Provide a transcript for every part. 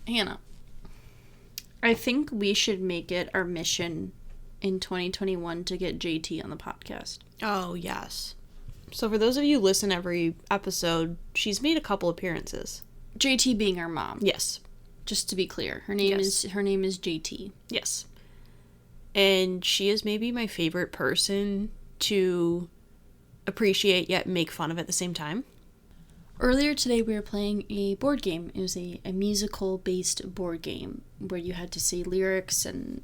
Hannah, I think we should make it our mission in 2021 to get JT on the podcast. Oh, yes. So for those of you who listen every episode, she's made a couple appearances. JT being our mom. Yes. Just to be clear, her name is JT. Yes. And she is maybe my favorite person to appreciate yet make fun of at the same time. Earlier today, we were playing a board game. It was a musical-based board game where you had to say lyrics and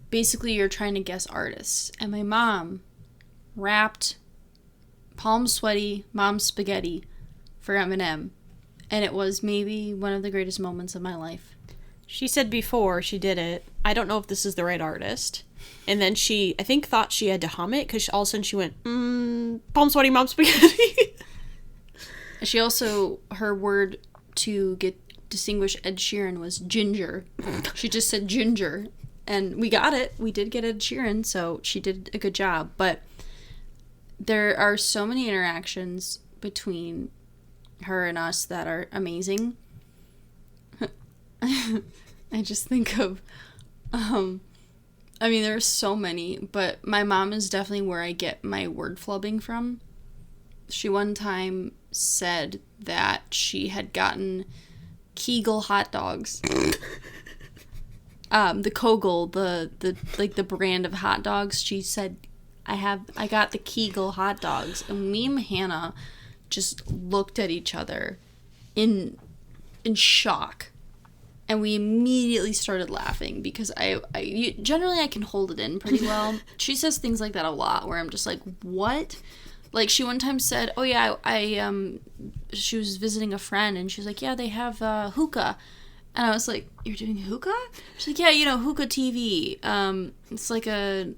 basically you're trying to guess artists. And my mom rapped Palm Sweaty, Mom Spaghetti for Eminem. And it was maybe one of the greatest moments of my life. She said before she did it, I don't know if this is the right artist. And then she, I think, thought she had to hum it because all of a sudden she went, Palm Sweaty, Mom Spaghetti. She also, her word to distinguish Ed Sheeran was ginger. She just said ginger. And we got it. We did get Ed Sheeran, so she did a good job. But there are so many interactions between her and us that are amazing. I just think of, there's so many, but my mom is definitely where I get my word flubbing from. She one time said that she had gotten Kegel hot dogs. The Kogel, the brand of hot dogs. She said, I got the Kegel hot dogs. And me and Hannah just looked at each other in shock. And we immediately started laughing because generally I can hold it in pretty well. She says things like that a lot where I'm just like, what? Like, she one time said, oh yeah, she was visiting a friend and she was like, yeah, they have hookah. And I was like, you're doing hookah? She's like, yeah, hookah TV. It's like a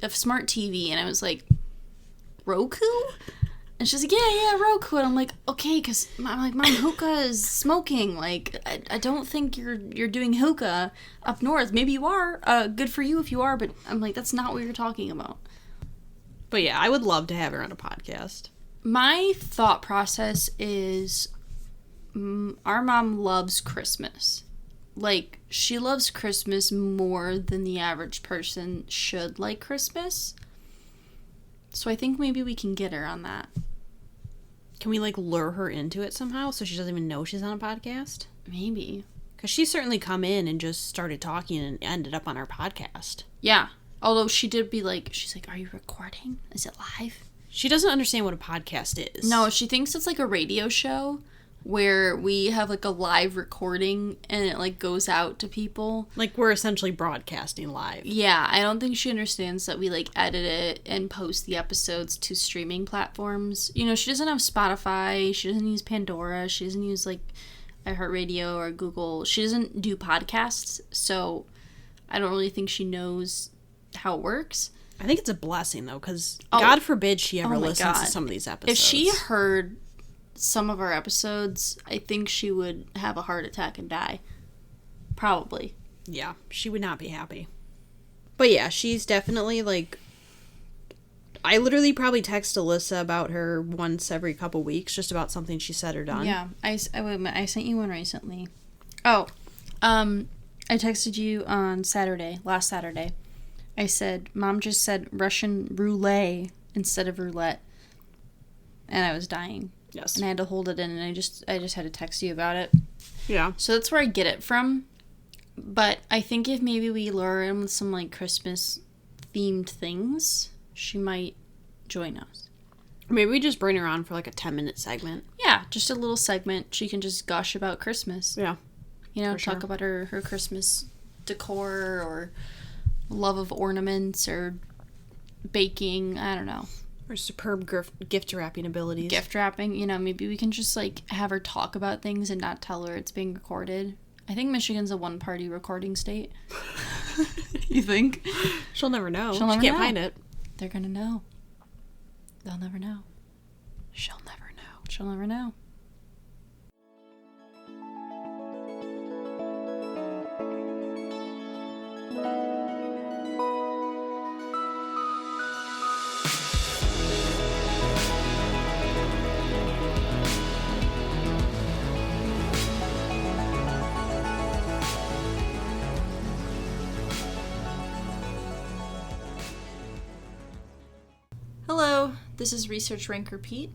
smart TV. And I was like, Roku? And she's like, yeah, Roku. And I'm like, okay, because I'm like, Mom, hookah is smoking. Like, I don't think you're doing hookah up north. Maybe you are. Good for you if you are. But I'm like, that's not what you're talking about. But yeah, I would love to have her on a podcast. My thought process is our mom loves Christmas. Like, she loves Christmas more than the average person should like Christmas. So I think maybe we can get her on that. Can we, lure her into it somehow so she doesn't even know she's on a podcast? Maybe. Because she's certainly come in and just started talking and ended up on our podcast. Yeah. Although she did be like, she's like, are you recording? Is it live? She doesn't understand what a podcast is. No, she thinks it's like a radio show where we have a live recording and it goes out to people. Like we're essentially broadcasting live. Yeah, I don't think she understands that we edit it and post the episodes to streaming platforms. She doesn't have Spotify, she doesn't use Pandora, she doesn't use iHeartRadio or Google. She doesn't do podcasts, so I don't really think she knows how it works. I think it's a blessing though, because God forbid she ever listens to some of these episodes. If she heard some of our episodes, I think she would have a heart attack and die. Probably. Yeah, she would not be happy. But yeah, she's definitely I literally probably text Alyssa about her once every couple weeks, just about something she said or done. Yeah, I sent you one recently. Oh, I texted you on last Saturday. I said, Mom just said Russian roulette instead of roulette. And I was dying. Yes. And I had to hold it in, and I just had to text you about it. Yeah. So that's where I get it from. But I think if maybe we lure her in with some, Christmas-themed things, she might join us. Maybe we just bring her on for, a 10-minute segment. Yeah, just a little segment. She can just gush about Christmas. Yeah. Talk about her Christmas decor or love of ornaments or baking. I don't know. Or superb gift wrapping abilities. Gift wrapping. Maybe we can just, have her talk about things and not tell her it's being recorded. I think Michigan's a one-party recording state. You think? She'll never know. She can't find it. They're gonna know. They'll never know. She'll never know. She'll never know. This is Research, Rank, Repeat.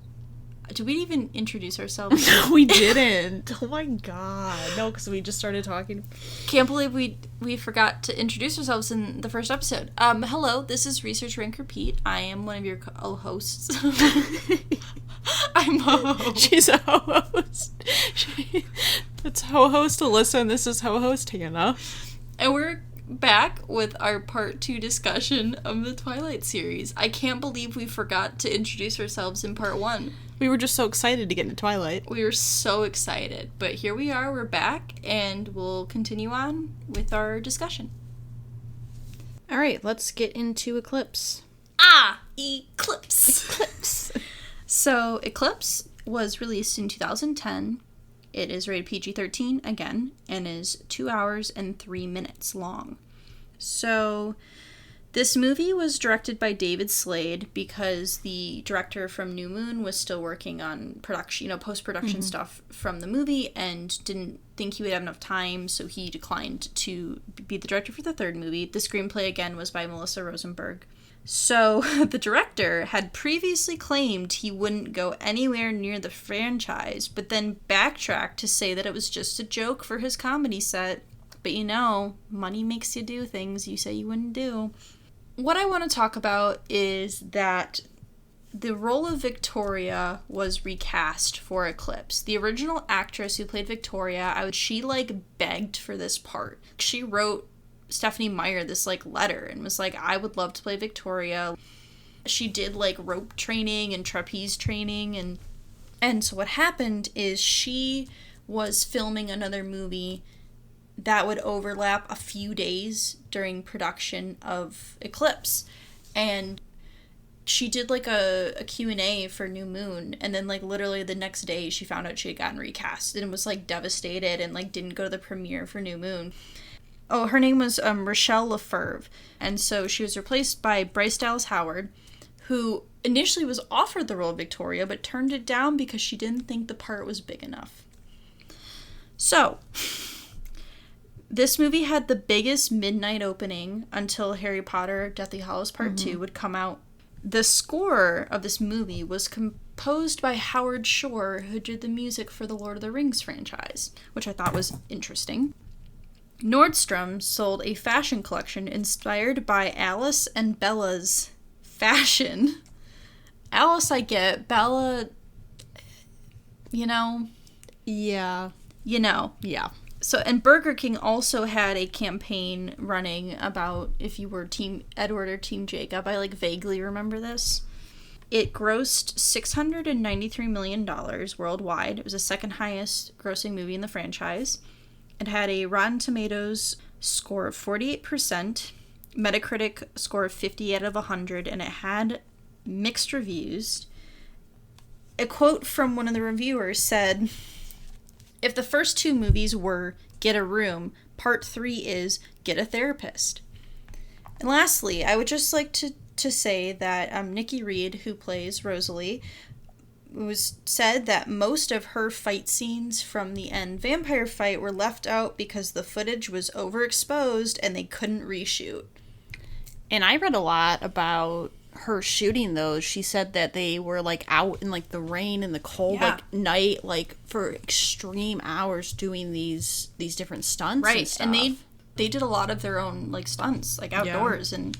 Did we even introduce ourselves? No, we didn't. Oh my god. No, because we just started talking. Can't believe we forgot to introduce ourselves in the first episode. Hello, this is Research, Rank, Repeat. I am one of your co-hosts. I'm ho-ho. She's a ho-host. That's ho-host Alyssa, and this is ho-host Hannah. And we're back with our part 2 discussion of the Twilight series. I can't believe we forgot to introduce ourselves in part 1. We were just so excited to get into Twilight. We were so excited. But here we are, we're back, and we'll continue on with our discussion. Alright, let's get into Eclipse. Eclipse! So, Eclipse was released in 2010. It is rated PG-13, again, and is 2 hours and 3 minutes long. So, this movie was directed by David Slade because the director from New Moon was still working on production, post-production stuff from the movie and didn't think he would have enough time, so he declined to be the director for the third movie. The screenplay, again, was by Melissa Rosenberg. So, the director had previously claimed he wouldn't go anywhere near the franchise, but then backtracked to say that it was just a joke for his comedy set. But money makes you do things you say you wouldn't do. What I want to talk about is that the role of Victoria was recast for Eclipse. The original actress who played Victoria, she begged for this part. She wrote Stephenie Meyer this letter and was like, I would love to play Victoria. She did rope training and trapeze training, and so what happened is she was filming another movie that would overlap a few days during production of Eclipse, and she did a Q&A for New Moon, and then literally the next day she found out she had gotten recast and was devastated and didn't go to the premiere for New Moon. Oh, her name was Rochelle Lefevre, and so she was replaced by Bryce Dallas Howard, who initially was offered the role of Victoria, but turned it down because she didn't think the part was big enough. So, this movie had the biggest midnight opening until Harry Potter Deathly Hallows Part 2 would come out. The score of this movie was composed by Howard Shore, who did the music for the Lord of the Rings franchise, which I thought was interesting. Nordstrom sold a fashion collection inspired by Alice and Bella's fashion. Alice, I get. Bella, Yeah. Yeah. So, and Burger King also had a campaign running about if you were Team Edward or Team Jacob. I vaguely remember this. It grossed $693 million worldwide. It was the second highest grossing movie in the franchise. It had a Rotten Tomatoes score of 48%, Metacritic score of 50 out of 100, and it had mixed reviews. A quote from one of the reviewers said, if the first 2 movies were Get a Room, Part 3 is Get a Therapist. And lastly, I would just like to say that Nikki Reed, who plays Rosalie, said that most of her fight scenes from the end vampire fight were left out because the footage was overexposed and they couldn't reshoot. And I read a lot about her shooting those. She said that they were out in the rain and the cold night for extreme hours doing these different stunts, right? and stuff. And they did a lot of their own stunts outdoors, and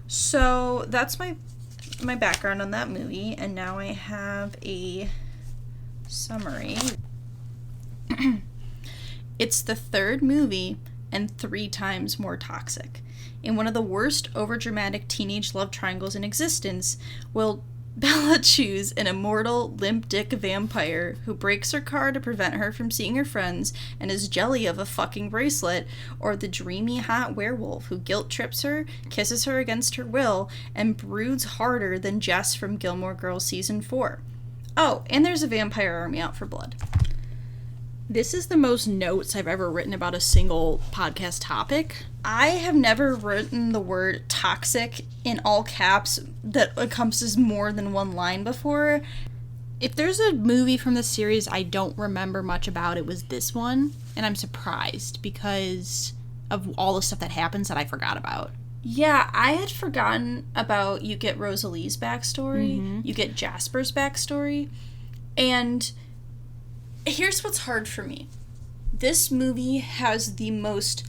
so that's my background on that movie, and now I have a summary. It's the third movie and 3 times more toxic. In one of the worst overdramatic teenage love triangles in existence, will Bella choose an immortal, limp dick vampire who breaks her car to prevent her from seeing her friends and is jelly of a fucking bracelet, or the dreamy hot werewolf who guilt trips her, kisses her against her will, and broods harder than Jess from Gilmore Girls Season 4? Oh, and there's a vampire army out for blood. This is the most notes I've ever written about a single podcast topic. I have never written the word toxic in all caps that encompasses more than one line before. If there's a movie from the series I don't remember much about, it was this one. And I'm surprised because of all the stuff that happens that I forgot about. Yeah, I had forgotten about you get Rosalie's backstory, Mm-hmm. you get Jasper's backstory, and here's what's hard for me. This movie has the most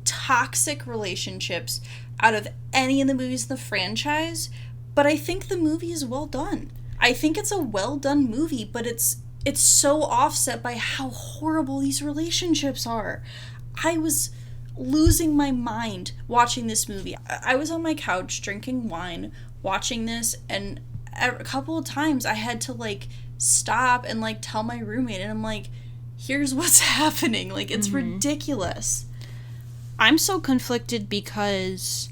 toxic relationships out of any of the movies in the franchise, but I think the movie is well done. I think it's a well done movie, but it's so offset by how horrible these relationships are. I was losing my mind watching this movie. I was on my couch drinking wine, watching this, and a couple of times I had to, like, stop and, like, tell my roommate, and I'm like, here's what's happening. Like, it's ridiculous. I'm so conflicted because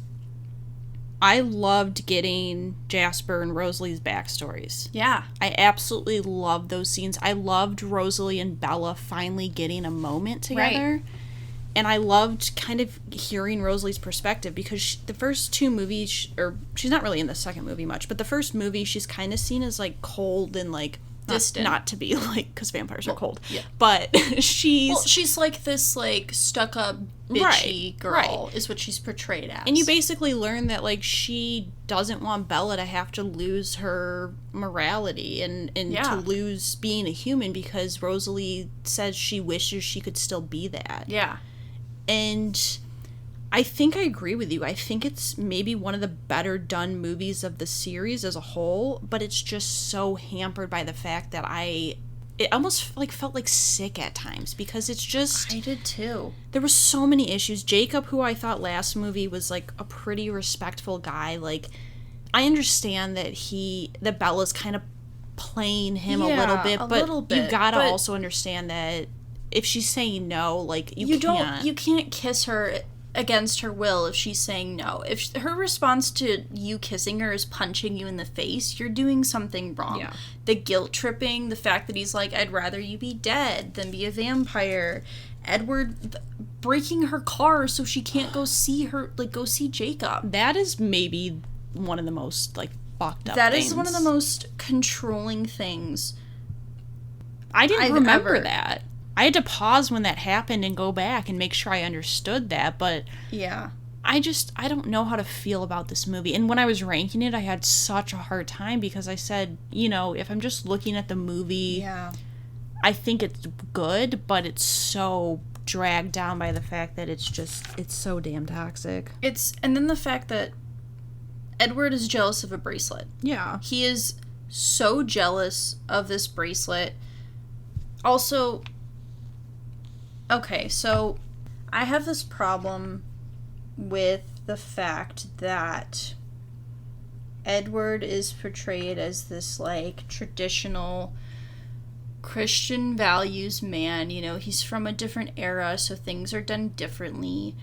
I loved getting Jasper and Rosalie's backstories. Yeah. I absolutely loved those scenes. I loved Rosalie and Bella finally getting a moment together. Right. And I loved kind of hearing Rosalie's perspective because the first two movies, or she's not really in the second movie much, but the first movie she's kind of seen as, like, cold and, like, distant. Not to be, like, because vampires are cold. Yeah. But she's like this, like, stuck-up, bitchy girl is what she's portrayed as. And you basically learn that, like, she doesn't want Bella to have to lose her morality and to lose being a human because Rosalie says she wishes she could still be that. Yeah. And I think I agree with you. I think it's maybe one of the better done movies of the series as a whole, but it's just so hampered by the fact that it almost, like, felt like sick at times because it's just... I did too. There were so many issues. Jacob, who I thought last movie was, like, a pretty respectful guy, like, I understand that Bella's kind of playing him a little bit, you gotta also understand that if she's saying no, like, you can't kiss her against her will if she's saying no. If her response to you kissing her is punching you in the face, you're doing something wrong. Yeah. The guilt tripping, the fact that he's like, I'd rather you be dead than be a vampire. Edward breaking her car so she can't go see Jacob. That is maybe one of the most, like, fucked up That things. is one of the most controlling things I didn't remember that. I had to pause when that happened and go back and make sure I understood that, but yeah, I don't know how to feel about this movie. And when I was ranking it, I had such a hard time because I said, you know, if I'm just looking at the movie, I think it's good, but it's so dragged down by the fact that it's so damn toxic. And then the fact that Edward is jealous of a bracelet. Yeah. He is so jealous of this bracelet. Also, okay, so I have this problem with the fact that Edward is portrayed as this, like, traditional Christian values man. You know, he's from a different era, so things are done differently.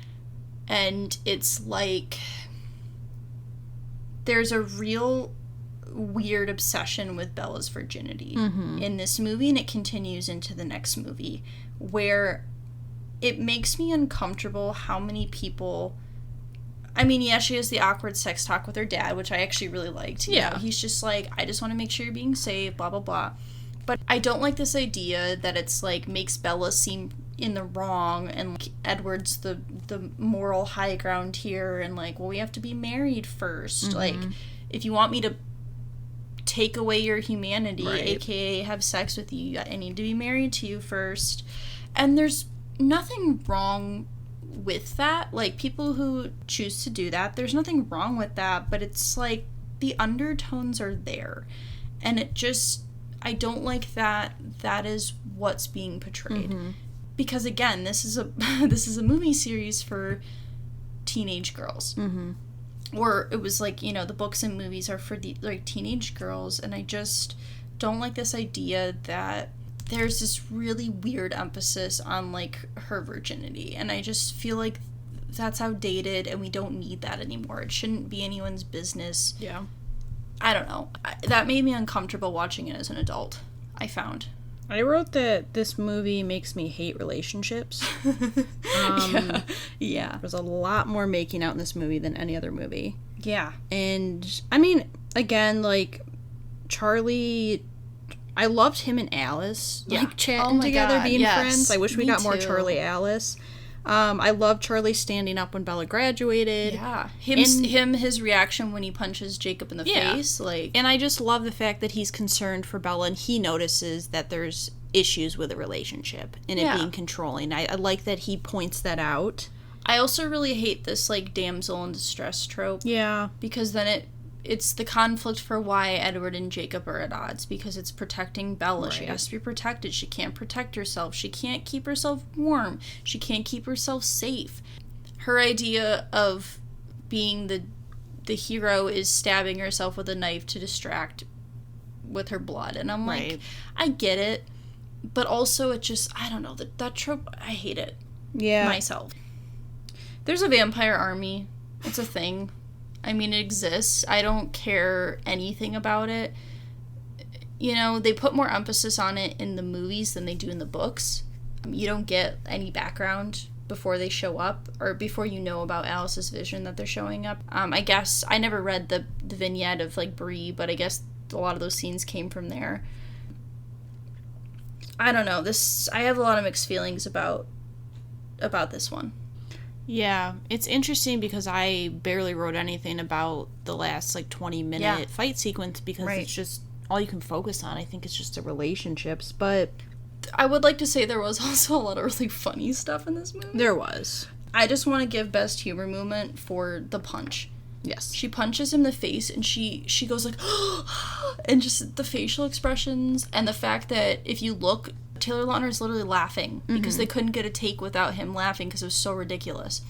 And it's like there's a real weird obsession with Bella's virginity in this movie, and it continues into the next movie, where it makes me uncomfortable how many people... I mean, yeah, she has the awkward sex talk with her dad, which I actually really liked. You know, he's just like, I just want to make sure you're being safe, blah, blah, blah. But I don't like this idea that it's, like, makes Bella seem in the wrong, and, like, Edward's the moral high ground here, and, like, well, we have to be married first. Like, if you want me to take away your humanity, aka have sex with you, I need to be married to you first. And there's nothing wrong with that. Like, people who choose to do that, there's nothing wrong with that, but it's like the undertones are there, and it just, I don't like that is what's being portrayed. Because again, this is a movie series for teenage girls. Or it was like, you know, the books and movies are for the, like, teenage girls, and I just don't like this idea that there's this really weird emphasis on, like, her virginity, and I just feel like that's outdated, and we don't need that anymore. It shouldn't be anyone's business. Yeah. I don't know. That made me uncomfortable watching it as an adult, I found. I wrote that this movie makes me hate relationships. Yeah. There's a lot more making out in this movie than any other movie. Yeah. And, I mean, again, like, Charlie... I loved him and Alice, like, chatting together, being friends. I wish we got more Charlie Alice. I love Charlie standing up when Bella graduated. Yeah. His reaction when he punches Jacob in the face. And I just love the fact that he's concerned for Bella and he notices that there's issues with the relationship and it being controlling. I like that he points that out. I also really hate this, like, damsel in distress trope. Yeah. Because then it's the conflict for why Edward and Jacob are at odds, because it's protecting Bella. Right. She has to be protected. She can't protect herself. She can't keep herself warm. She can't keep herself safe. Her idea of being the hero is stabbing herself with a knife to distract with her blood. And I'm like, I get it. But also it just, I don't know, that trope, I hate it. Yeah. Myself. There's a vampire army. It's a thing. I mean, it exists. I don't care anything about it. You know, they put more emphasis on it in the movies than they do in the books. You don't get any background before they show up, or before you know about Alice's vision that they're showing up. I guess, I never read the vignette of, like, Bree, but I guess a lot of those scenes came from there. I don't know. I have a lot of mixed feelings about this one. Yeah, it's interesting because I barely wrote anything about the last, like, 20-minute fight sequence because it's just all you can focus on. I think it's just the relationships, but I would like to say there was also a lot of really funny stuff in this movie. There was. I just want to give best humor moment for the punch. Yes. She punches him in the face, and she goes like, and just the facial expressions, and the fact that if you look, Taylor Lautner is literally laughing because they couldn't get a take without him laughing because it was so ridiculous.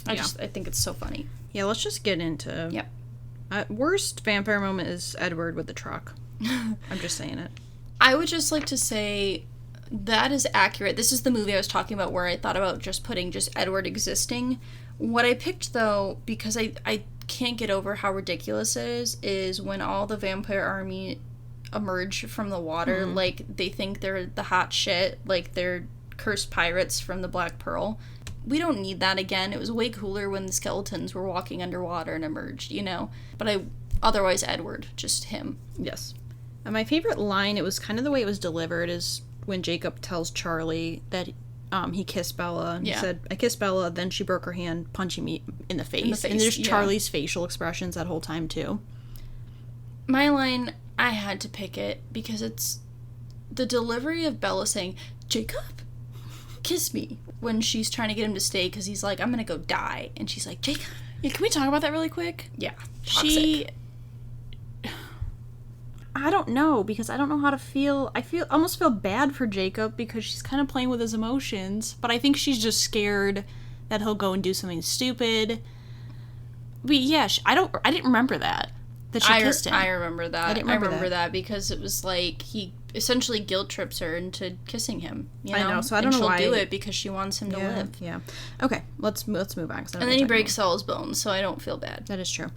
I think it's so funny. Yeah, let's just get into... Yep. Worst vampire moment is Edward with the truck. I'm just saying it. I would just like to say that is accurate. This is the movie I was talking about where I thought about just putting just Edward existing. What I picked, though, because I can't get over how ridiculous it is when all the vampire army emerge from the water, like, they think they're the hot shit, like they're cursed pirates from the Black Pearl. We don't need that again. It was way cooler when the skeletons were walking underwater and emerged, you know? But otherwise, Edward, just him. Yes. And my favorite line, it was kind of the way it was delivered, is when Jacob tells Charlie that he kissed Bella, and he said, I kissed Bella, then she broke her hand punching me in the face. And there's Charlie's facial expressions that whole time, too. My line, I had to pick it because it's the delivery of Bella saying, Jacob, kiss me, when she's trying to get him to stay because he's like, I'm gonna go die. And she's like, Jacob. Yeah, can we talk about that really quick? Yeah. Toxic. I don't know, because I don't know how to feel. I almost feel bad for Jacob because she's kind of playing with his emotions, but I think she's just scared that he'll go and do something stupid. But yeah, I didn't remember that she kissed him. I remember that. I remember that because it was like he essentially guilt trips her into kissing him. You know? I know, so I don't know why. She'll do it because she wants him to live. Yeah. Okay, let's move on. And then he breaks all his bones, so I don't feel bad. That is true.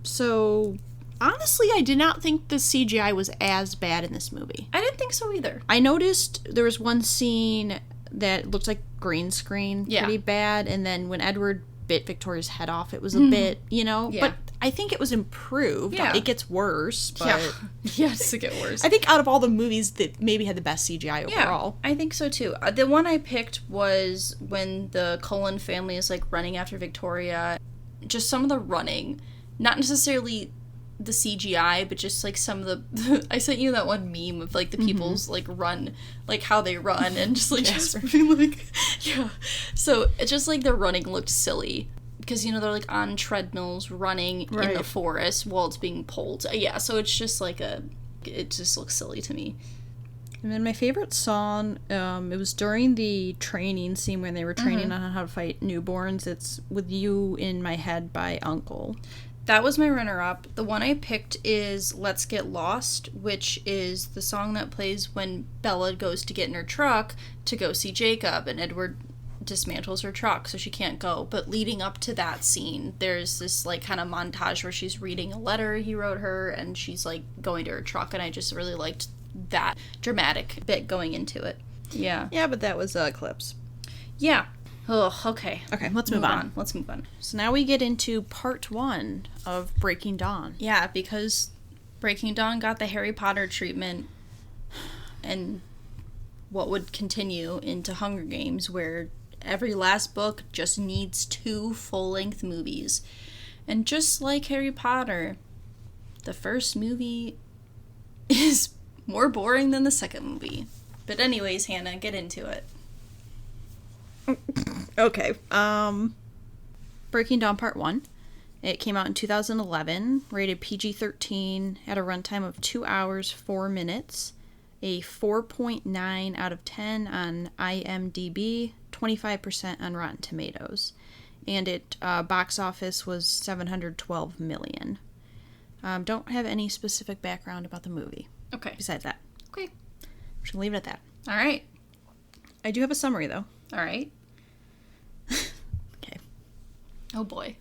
So honestly, I did not think the CGI was as bad in this movie. I didn't think so either. I noticed there was one scene that looked like green screen, pretty bad, and then when Edward bit Victoria's head off, it was a bit, you know, but I think it was improved. Yeah. It gets worse, but... Yes, it gets worse. I think out of all the movies that maybe had the best CGI overall. I think so, too. The one I picked was when the Cullen family is, like, running after Victoria. Just some of the running. Not necessarily the CGI, but just, like, some of the... I sent you that one meme of, like, the people's, like, run, like, how they run, and just, like, just being, like... Yeah. So, it's just, like, their running looked silly. Because, you know, they're, like, on treadmills running in the forest while it's being pulled. Yeah, so it's just, like, it just looks silly to me. And then my favorite song, it was during the training scene when they were training on how to fight newborns. It's With You in My Head by Uncle. That was my runner-up. The one I picked is Let's Get Lost, which is the song that plays when Bella goes to get in her truck to go see Jacob, and Edward dismantles her truck so she can't go. But leading up to that scene, there's this, like, kind of montage where she's reading a letter he wrote her, and she's, like, going to her truck, and I just really liked that dramatic bit going into it. Yeah. Yeah, but that was Eclipse. Yeah. Oh, okay. Okay, let's move on. Let's move on. So now we get into part 1 of Breaking Dawn. Yeah, because Breaking Dawn got the Harry Potter treatment and what would continue into Hunger Games, where every last book just needs 2 full-length movies. And just like Harry Potter, the first movie is more boring than the second movie. But anyways, Hannah, get into it. Okay. Breaking Dawn Part 1. It came out in 2011, rated PG-13, had a runtime of 2 hours, 4 minutes, a 4.9 out of 10 on IMDb, 25% on Rotten Tomatoes. And it box office was $712 million. Don't have any specific background about the movie. Okay. Besides that. Okay. I'm just going to leave it at that. All right. I do have a summary, though. All right. Okay. Oh, boy.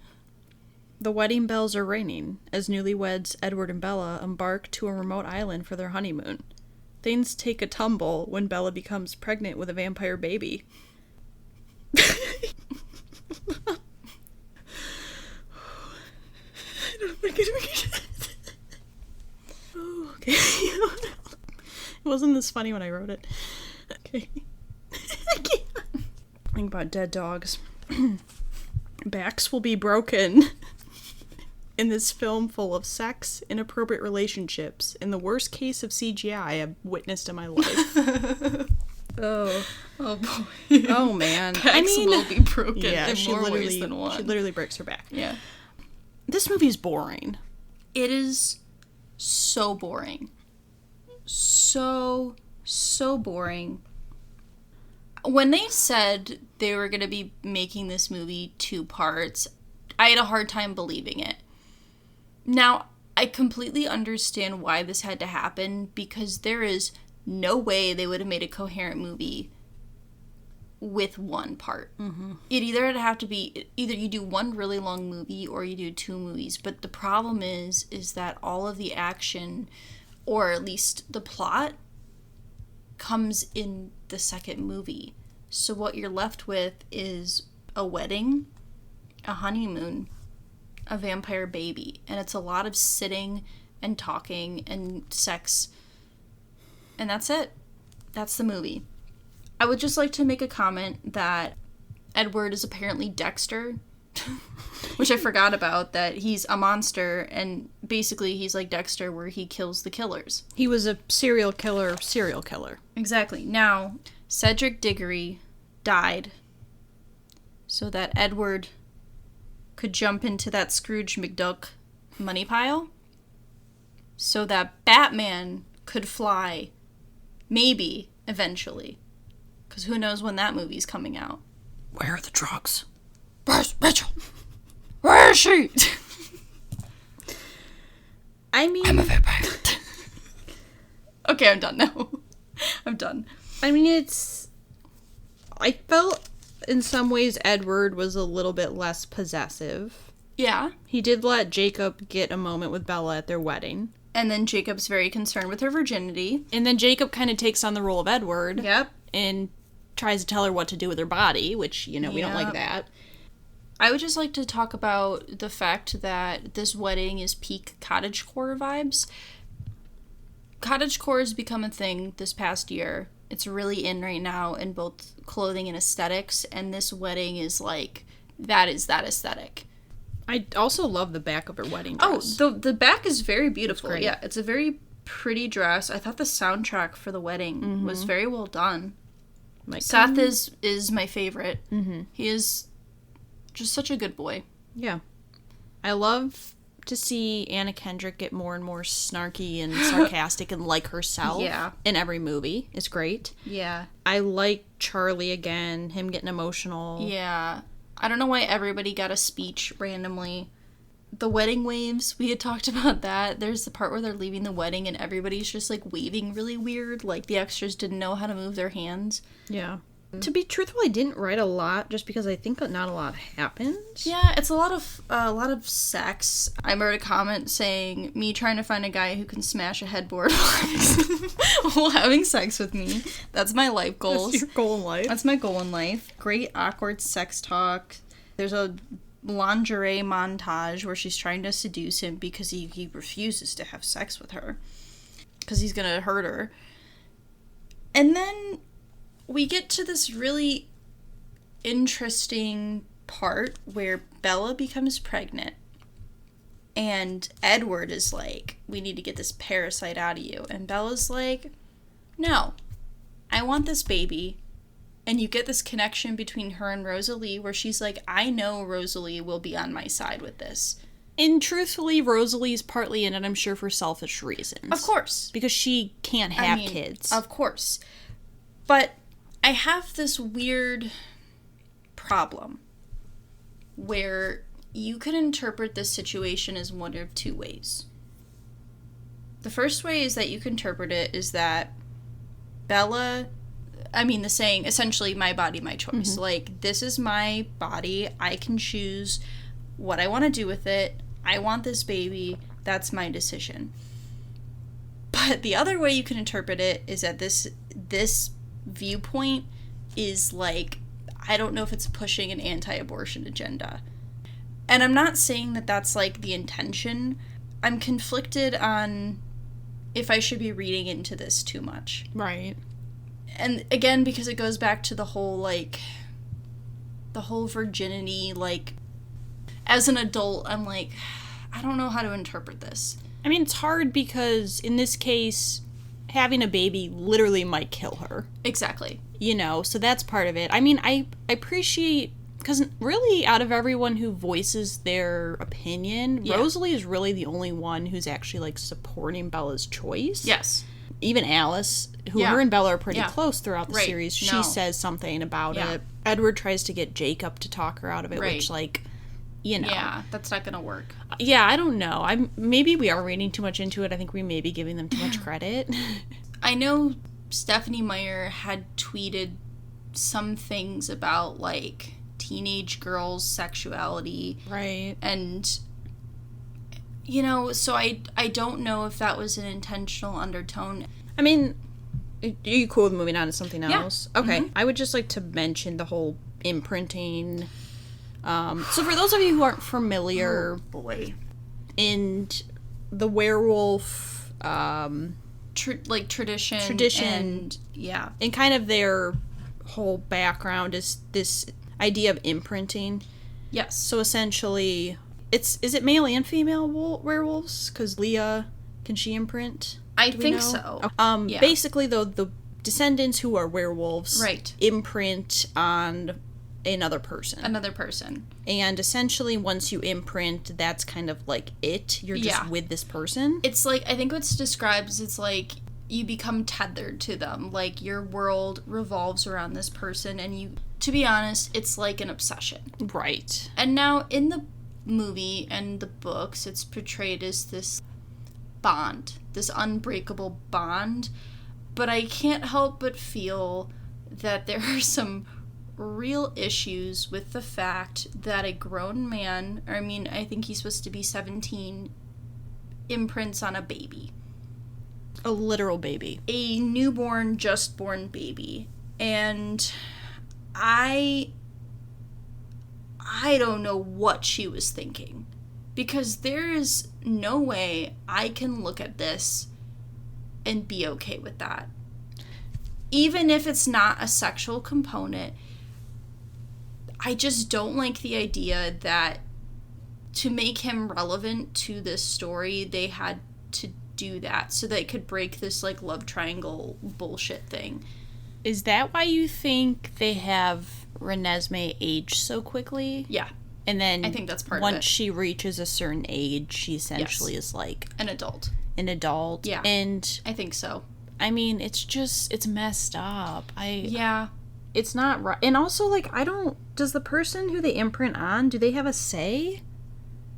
The wedding bells are ringing as newlyweds Edward and Bella embark to a remote island for their honeymoon. Things take a tumble when Bella becomes pregnant with a vampire baby. I don't think Oh, okay. It wasn't this funny when I wrote it. Okay. I can't. Think about dead dogs. Backs will be broken in this film full of sex, inappropriate relationships, and the worst case of CGI I've witnessed in my life. Oh boy. Oh, man. Backs will be broken in she more literally, ways than one. She literally breaks her back. Yeah. This movie's boring. It is so boring. So boring. When they said they were going to be making this movie 2 parts, I had a hard time believing it. Now, I completely understand why this had to happen, because there is no way they would have made a coherent movie with 1 part. Mm-hmm. It either had to have to be, either you do 1 really long movie or you do 2 movies. But the problem is that all of the action, or at least the plot, comes in the second movie. So what you're left with is a wedding, a honeymoon, a vampire baby, and it's a lot of sitting and talking and sex, and that's it. That's the movie. I would just like to make a comment that Edward is apparently Dexter, which I forgot about, that he's a monster, and basically he's like Dexter, where he kills the killers. He was a serial killer. Exactly. Now, Cedric Diggory died so that Edward could jump into that Scrooge McDuck money pile, so that Batman could fly, maybe, eventually. Because who knows when that movie's coming out. Where are the drugs? Where's Rachel? Where is she? I mean... I'm a vampire. Okay, I'm done now. I'm done. I mean, I felt in some ways Edward was a little bit less possessive. Yeah. He did let Jacob get a moment with Bella at their wedding. And then Jacob's very concerned with her virginity. And then Jacob kind of takes on the role of Edward. Yep. And tries to tell her what to do with her body, which, we don't like that. I would just like to talk about the fact that this wedding is peak cottagecore vibes. Cottagecore has become a thing this past year. It's really in right now in both clothing and aesthetics, and this wedding is like, that is that aesthetic. I also love the back of her wedding dress. Oh, the back is very beautiful. It's great. Yeah, it's a very pretty dress. I thought the soundtrack for the wedding was very well done. Seth is my favorite. Mm-hmm. He is just such a good boy. Yeah. I love to see Anna Kendrick get more and more snarky and sarcastic and like herself in every movie. It's great. Yeah. I like Charlie again, him getting emotional. Yeah. I don't know why everybody got a speech randomly. The wedding waves, we had talked about that. There's the part where they're leaving the wedding and everybody's just like waving really weird. Like the extras didn't know how to move their hands. Yeah. To be truthful, I didn't write a lot just because I think not a lot happened. Yeah, it's a lot of sex. I wrote a comment saying me trying to find a guy who can smash a headboard while having sex with me. That's my life goals. That's your goal in life. That's my goal in life. Great awkward sex talk. There's a lingerie montage where she's trying to seduce him because he refuses to have sex with her because he's gonna hurt her. And then we get to this really interesting part where Bella becomes pregnant and Edward is like, we need to get this parasite out of you. And Bella's like, no, I want this baby. And you get this connection between her and Rosalie where she's like, I know Rosalie will be on my side with this. And truthfully, Rosalie's partly in it, I'm sure, for selfish reasons. Of course. Because she can't have kids. Of course. But I have this weird problem where you can interpret this situation as one of two ways. The first way is that you can interpret it is that Bella, the saying, essentially, my body, my choice. Mm-hmm. Like, this is my body. I can choose what I want to do with it. I want this baby. That's my decision. But the other way you can interpret it is that this viewpoint is like, I don't know if it's pushing an anti-abortion agenda. And I'm not saying that that's like the intention. I'm conflicted on if I should be reading into this too much. Right. And again, because it goes back to the whole virginity, like, as an adult, I'm like, I don't know how to interpret this. I mean, it's hard because, in this case, having a baby literally might kill her. Exactly. So that's part of it. I mean, I appreciate, because really, out of everyone who voices their opinion, yeah, Rosalie is really the only one who's actually, like, supporting Bella's choice. Yes. Even Alice, who her and Bella are pretty close throughout the series, she says something about it. Edward tries to get Jacob to talk her out of it, which, like, Yeah, that's not going to work. Yeah, I don't know. Maybe we are reading too much into it. I think we may be giving them too much credit. I know Stephanie Meyer had tweeted some things about, like, teenage girls' sexuality. Right. And, so I don't know if that was an intentional undertone. I mean, are you cool with moving on to something else? Yeah. Okay. Mm-hmm. I would just like to mention the whole imprinting. So for those of you who aren't familiar, in the werewolf, tradition, and and kind of their whole background is this idea of imprinting. Yes. So essentially, is it male and female werewolves? Because Leah, can she imprint? I think so. Basically, though, the descendants who are werewolves imprint on another person. And essentially, once you imprint, that's kind of like it. You're just with this person. It's like, I think what's described is it's like you become tethered to them. Like, your world revolves around this person, and you, to be honest, it's like an obsession. Right. And now, in the movie and the books, it's portrayed as this bond, this unbreakable bond. But I can't help but feel that there are some real issues with the fact that a grown man, I think he's supposed to be 17, imprints on a baby. A literal baby. A newborn, just born baby. And I don't know what she was thinking. Because there is no way I can look at this and be okay with that. Even if it's not a sexual component, I just don't like the idea that to make him relevant to this story, they had to do that so they could break this, like, love triangle bullshit thing. Is that why you think they have Renesmee age so quickly? Yeah. And then I think that's part of it. Once she reaches a certain age, she essentially is like an adult. Yeah. And I think so. I mean, it's messed up. Yeah. It's not right. And also, like, does the person who they imprint on, do they have a say?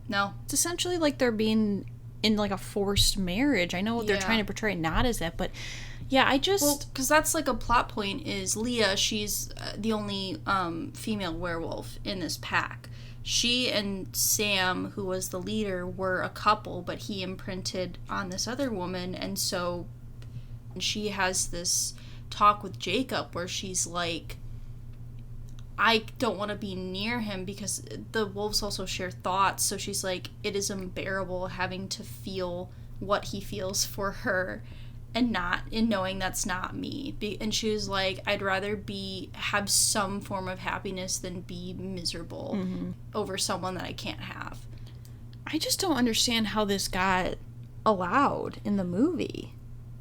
No. It's essentially like they're being in, like, a forced marriage. I know what they're trying to portray not as that, but yeah, because that's, like, a plot point is Leah, she's the only female werewolf in this pack. She and Sam, who was the leader, were a couple, but he imprinted on this other woman, and so she has this talk with Jacob where she's like, I don't want to be near him because the wolves also share thoughts, so she's like, it is unbearable having to feel what he feels for her. and knowing that's not me. And she was like, I'd rather have some form of happiness than be miserable over someone that I can't have. I just don't understand how this got allowed in the movie.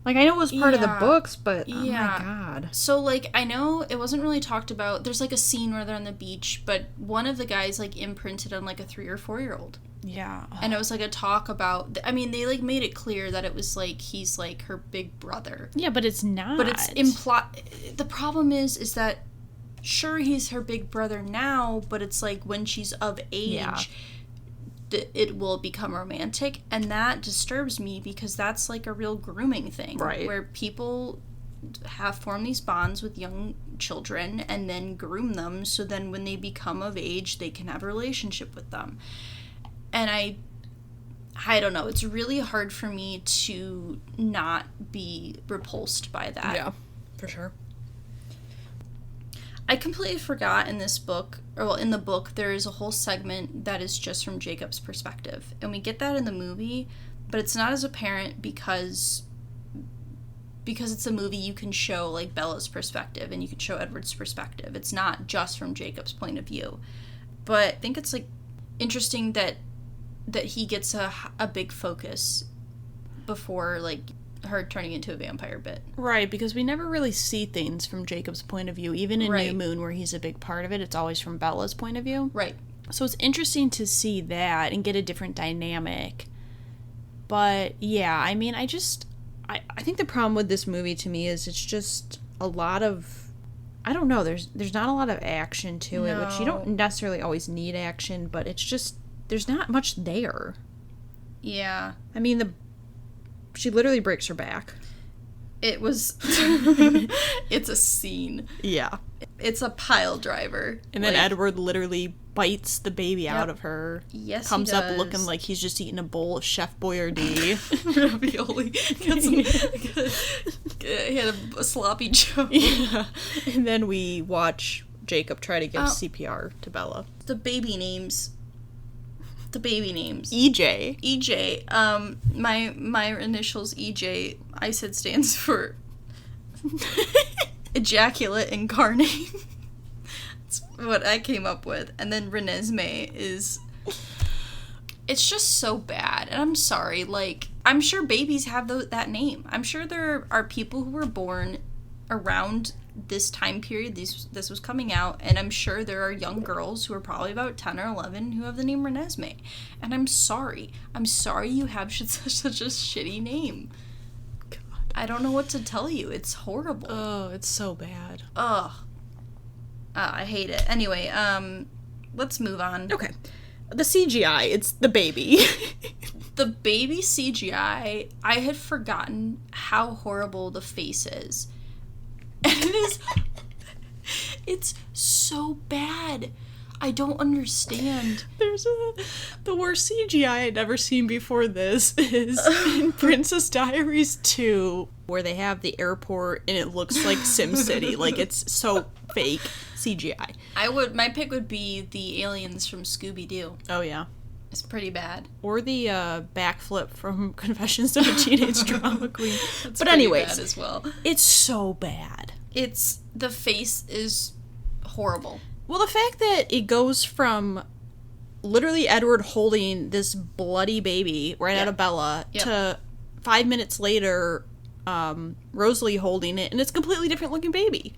Like, I know it was part of the books, but oh my god. So, like, I know it wasn't really talked about. There's, like, a scene where they're on the beach, but one of the guys, like, imprinted on, like, a 3 or 4-year-old. Yeah. And it was, like, a talk about... I mean, they, like, made it clear that it was, like, he's, like, her big brother. Yeah, but it's not. But it's the problem is that, sure, he's her big brother now, but it's, like, when she's of age... it will become romantic, and that disturbs me because that's like a real grooming thing, right? Where people have formed these bonds with young children and then groom them so then when they become of age they can have a relationship with them. And I don't know, it's really hard for me to not be repulsed by that. Yeah, for sure. I completely forgot in this book, in the book, there is a whole segment that is just from Jacob's perspective. And we get that in the movie, but it's not as apparent because it's a movie you can show, like, Bella's perspective and you can show Edward's perspective. It's not just from Jacob's point of view. But I think it's, like, interesting that he gets a big focus before, like, her turning into a vampire bit. Right, because we never really see things from Jacob's point of view. Even in New Moon, where he's a big part of it, it's always from Bella's point of view. Right. So it's interesting to see that and get a different dynamic. But, yeah, I mean, I think the problem with this movie to me is it's just a lot of... I don't know, there's not a lot of action to it, which you don't necessarily always need action, but it's just... There's not much there. Yeah. I mean, she literally breaks her back. It was... It's a scene. Yeah. It's a pile driver. And then Edward literally bites the baby out of her. Yes, comes he does. up looking like he's just eating a bowl of Chef Boyardee. Ravioli. He had a sloppy Joe. Yeah. And then we watch Jacob try to give CPR to Bella. The baby names. EJ. My initials EJ, I said stands for ejaculate incarnate. That's what I came up with. And then Renesmee is... It's just so bad. And I'm sorry, like, I'm sure babies have that name. I'm sure there are people who were born around this time period this was coming out, and I'm sure there are young girls who are probably about 10 or 11 who have the name Renesmee. And I'm sorry you have such a shitty name. God. I don't know what to tell you. It's horrible. Oh, it's so bad. Ugh. I hate it. Anyway, let's move on. Okay. The CGI, it's the baby. The baby CGI, I had forgotten how horrible the face is. And it's so bad. I don't understand. The worst CGI I'd ever seen before this is in Princess Diaries 2, where they have the airport and it looks like SimCity. Like, it's so fake CGI. My pick would be the aliens from Scooby-Doo. Oh, yeah. It's pretty bad. Or the backflip from Confessions of a Teenage Drama Queen. But anyways, bad as well. It's so bad. The face is horrible. Well, the fact that it goes from literally Edward holding this bloody baby right out of Bella to 5 minutes later, Rosalie holding it, and it's a completely different looking baby.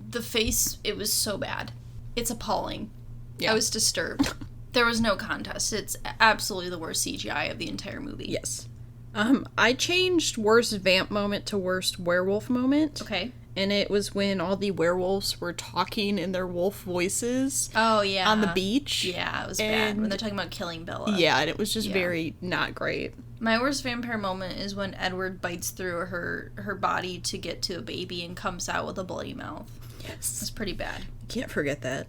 The face, it was so bad. It's appalling. Yeah. I was disturbed. There was no contest. It's absolutely the worst CGI of the entire movie. Yes. I changed worst vamp moment to worst werewolf moment. Okay. And it was when all the werewolves were talking in their wolf voices. Oh, yeah. On the beach. Yeah, it was bad. When they're talking about killing Bella. Yeah, and it was just very not great. My worst vampire moment is when Edward bites through her body to get to a baby and comes out with a bloody mouth. Yes. It's pretty bad. Can't forget that.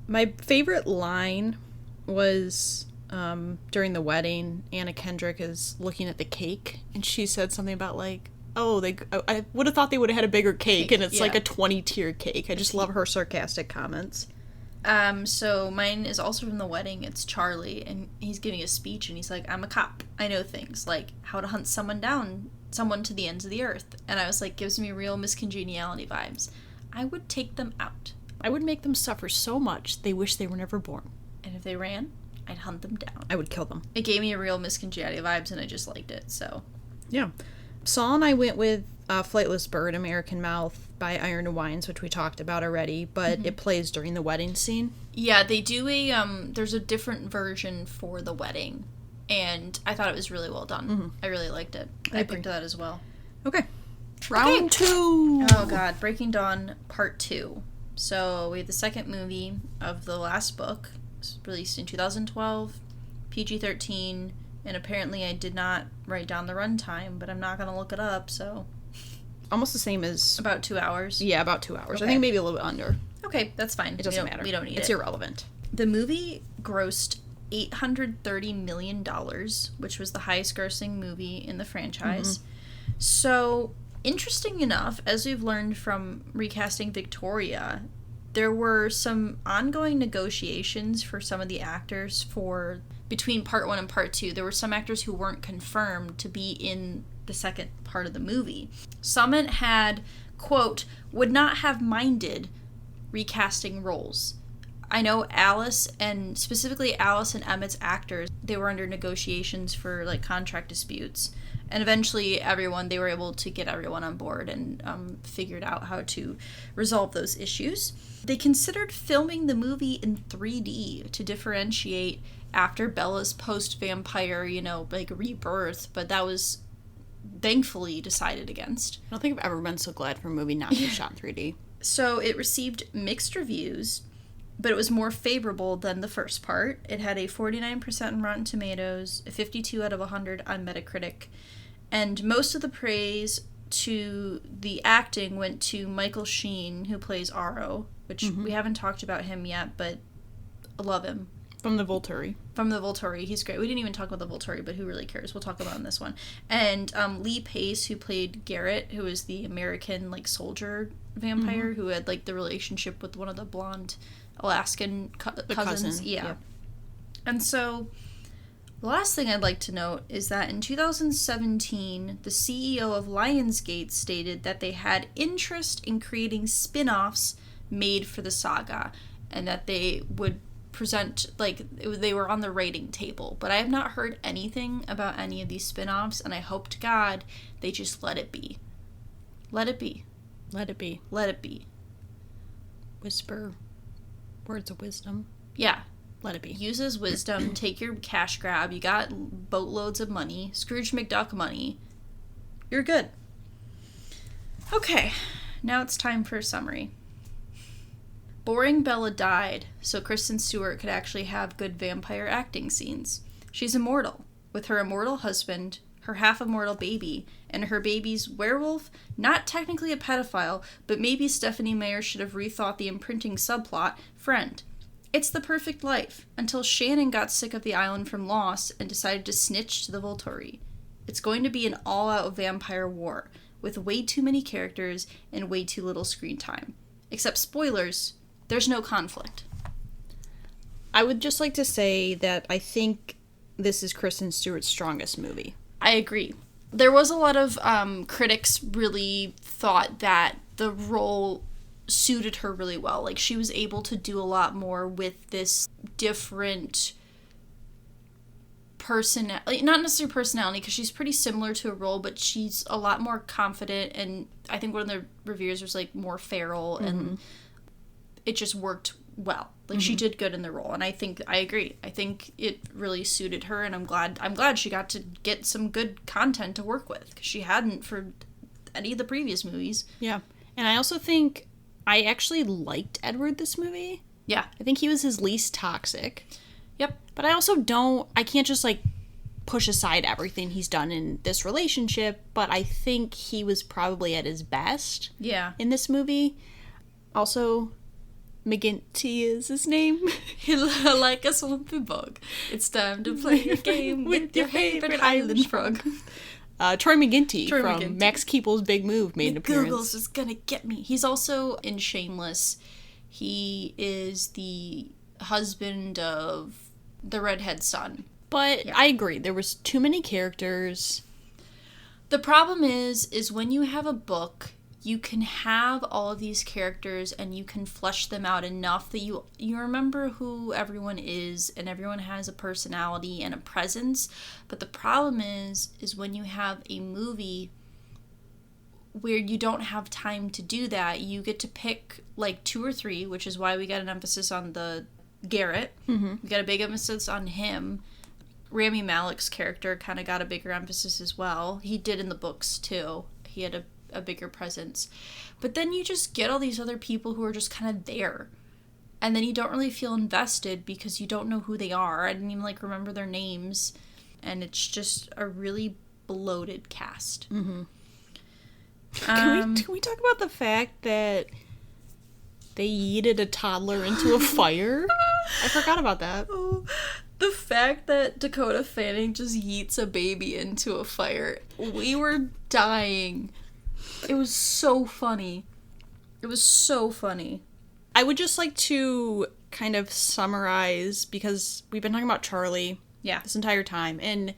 My favorite line was during the wedding. Anna Kendrick is looking at the cake, and she said something about, like, I would have thought they would have had a bigger cake, and it's like a 20-tier cake. I just love her sarcastic comments. So mine is also from the wedding. It's Charlie, and he's giving a speech, and he's like, I'm a cop. I know things, like how to hunt someone down someone to the ends of the earth. And I was like, gives me real Miss Congeniality vibes. I would take them out. I would make them suffer so much they wish they were never born. And if they ran, I'd hunt them down. I would kill them. It gave me a real Miss Congeniality vibes, and I just liked it, so. Yeah. Saul and I went with Flightless Bird, American Mouth by Iron and Wines, which we talked about already, but it plays during the wedding scene. Yeah, they do there's a different version for the wedding, and I thought it was really well done. Mm-hmm. I really liked it. I picked that as well. Okay. Round 2! Oh god, Breaking Dawn Part 2. So we have the second movie of the last book. It's released in 2012, PG-13, and apparently I did not write down the runtime, but I'm not going to look it up, so... Almost the same as... About 2 hours? Yeah, about 2 hours. Okay. I think maybe a little bit under. Okay, that's fine. It doesn't matter. We don't need it's irrelevant. The movie grossed $830 million, which was the highest grossing movie in the franchise. So, interesting enough, as we've learned from recasting Victoria, there were some ongoing negotiations for some of the actors for between Part 1 and Part 2. There were some actors who weren't confirmed to be in the second part of the movie. Summit had, quote, would not have minded recasting roles. I know Alice, and specifically Alice and Emmett's actors, they were under negotiations for, like, contract disputes. And eventually they were able to get everyone on board and figured out how to resolve those issues. They considered filming the movie in 3D to differentiate after Bella's post-vampire, rebirth, but that was thankfully decided against. I don't think I've ever been so glad for a movie not to be shot in 3D. So it received mixed reviews, but it was more favorable than the first part. It had a 49% on Rotten Tomatoes, a 52 out of 100 on Metacritic, and most of the praise to the acting went to Michael Sheen, who plays Aro, which we haven't talked about him yet, but I love him. From the Volturi. From the Volturi. He's great. We didn't even talk about the Volturi, but who really cares? We'll talk about him in this one. And Lee Pace, who played Garrett, who is the American, soldier vampire, who had, the relationship with one of the blonde Alaskan cousins. Yeah. Yep. And so, the last thing I'd like to note is that in 2017, the CEO of Lionsgate stated that they had interest in creating spin-offs made for the saga, and that they would present, they were on the writing table. But I have not heard anything about any of these spin-offs, and I hope to God they just let it be. Let it be. Let it be. Let it be. Whisper words of wisdom. Yeah. Let it be. Use his wisdom. Take your cash grab. You got boatloads of money. Scrooge McDuck money. You're good. Okay. Now it's time for a summary. Boring Bella died, so Kristen Stewart could actually have good vampire acting scenes. She's immortal, with her immortal husband, her half-immortal baby, and her baby's werewolf, not technically a pedophile, but maybe Stephanie Meyer should have rethought the imprinting subplot, friend. It's the perfect life, until Shannon got sick of the island from Lost and decided to snitch to the Volturi. It's going to be an all-out vampire war, with way too many characters and way too little screen time. Except spoilers, there's no conflict. I would just like to say that I think this is Kristen Stewart's strongest movie. I agree. There was a lot of critics really thought that the role suited her really well. She was able to do a lot more with this different personality. Not necessarily personality, because she's pretty similar to a role, but she's a lot more confident, and I think one of the reviewers was more feral, and it just worked well. She did good in the role, and I agree. I think it really suited her, and I'm glad she got to get some good content to work with, because she hadn't for any of the previous movies. Yeah. And I also think I actually liked Edward this movie. Yeah. I think he was his least toxic. Yep. But I can't just push aside everything he's done in this relationship, but I think he was probably at his best. Yeah. In this movie. Also, McGinty is his name. Like a swampy bug. It's time to play a game with your favorite island frog. Troy McGinty from Max Keeple's Big Move made an appearance. Google's is gonna get me. He's also in Shameless. He is the husband of the redhead son. But yeah. I agree. There was too many characters. The problem is when you have a book, you can have all of these characters and you can flesh them out enough that you remember who everyone is and everyone has a personality and a presence. But the problem is when you have a movie where you don't have time to do that, you get to pick like 2 or 3, which is why we got an emphasis on the Garrett. Mm-hmm. We got a big emphasis on him. Rami Malek's character kind of got a bigger emphasis as well. He did in the books too. He had a bigger presence. But then you just get all these other people who are just kind of there. And then you don't really feel invested because you don't know who they are. I didn't even like remember their names. And it's just a really bloated cast. Mm-hmm. Can we talk about the fact that they yeeted a toddler into a fire? I forgot about that. Oh, the fact that Dakota Fanning just yeets a baby into a fire. We were dying. It was so funny. It was so funny. I would just like to kind of summarize, because we've been talking about Charlie this entire time. And,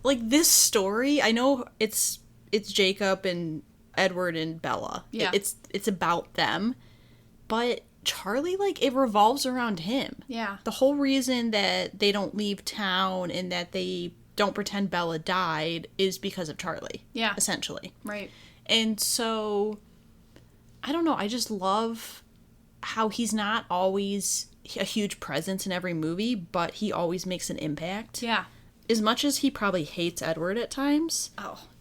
like, this story, I know it's Jacob and Edward and Bella. Yeah. It's about them. But Charlie, like, it revolves around him. Yeah. The whole reason that they don't leave town and that they don't pretend Bella died is because of Charlie. Yeah. Essentially. Right. And so, I don't know, I just love how he's not always a huge presence in every movie, but he always makes an impact. Yeah. As much as he probably hates Edward at times,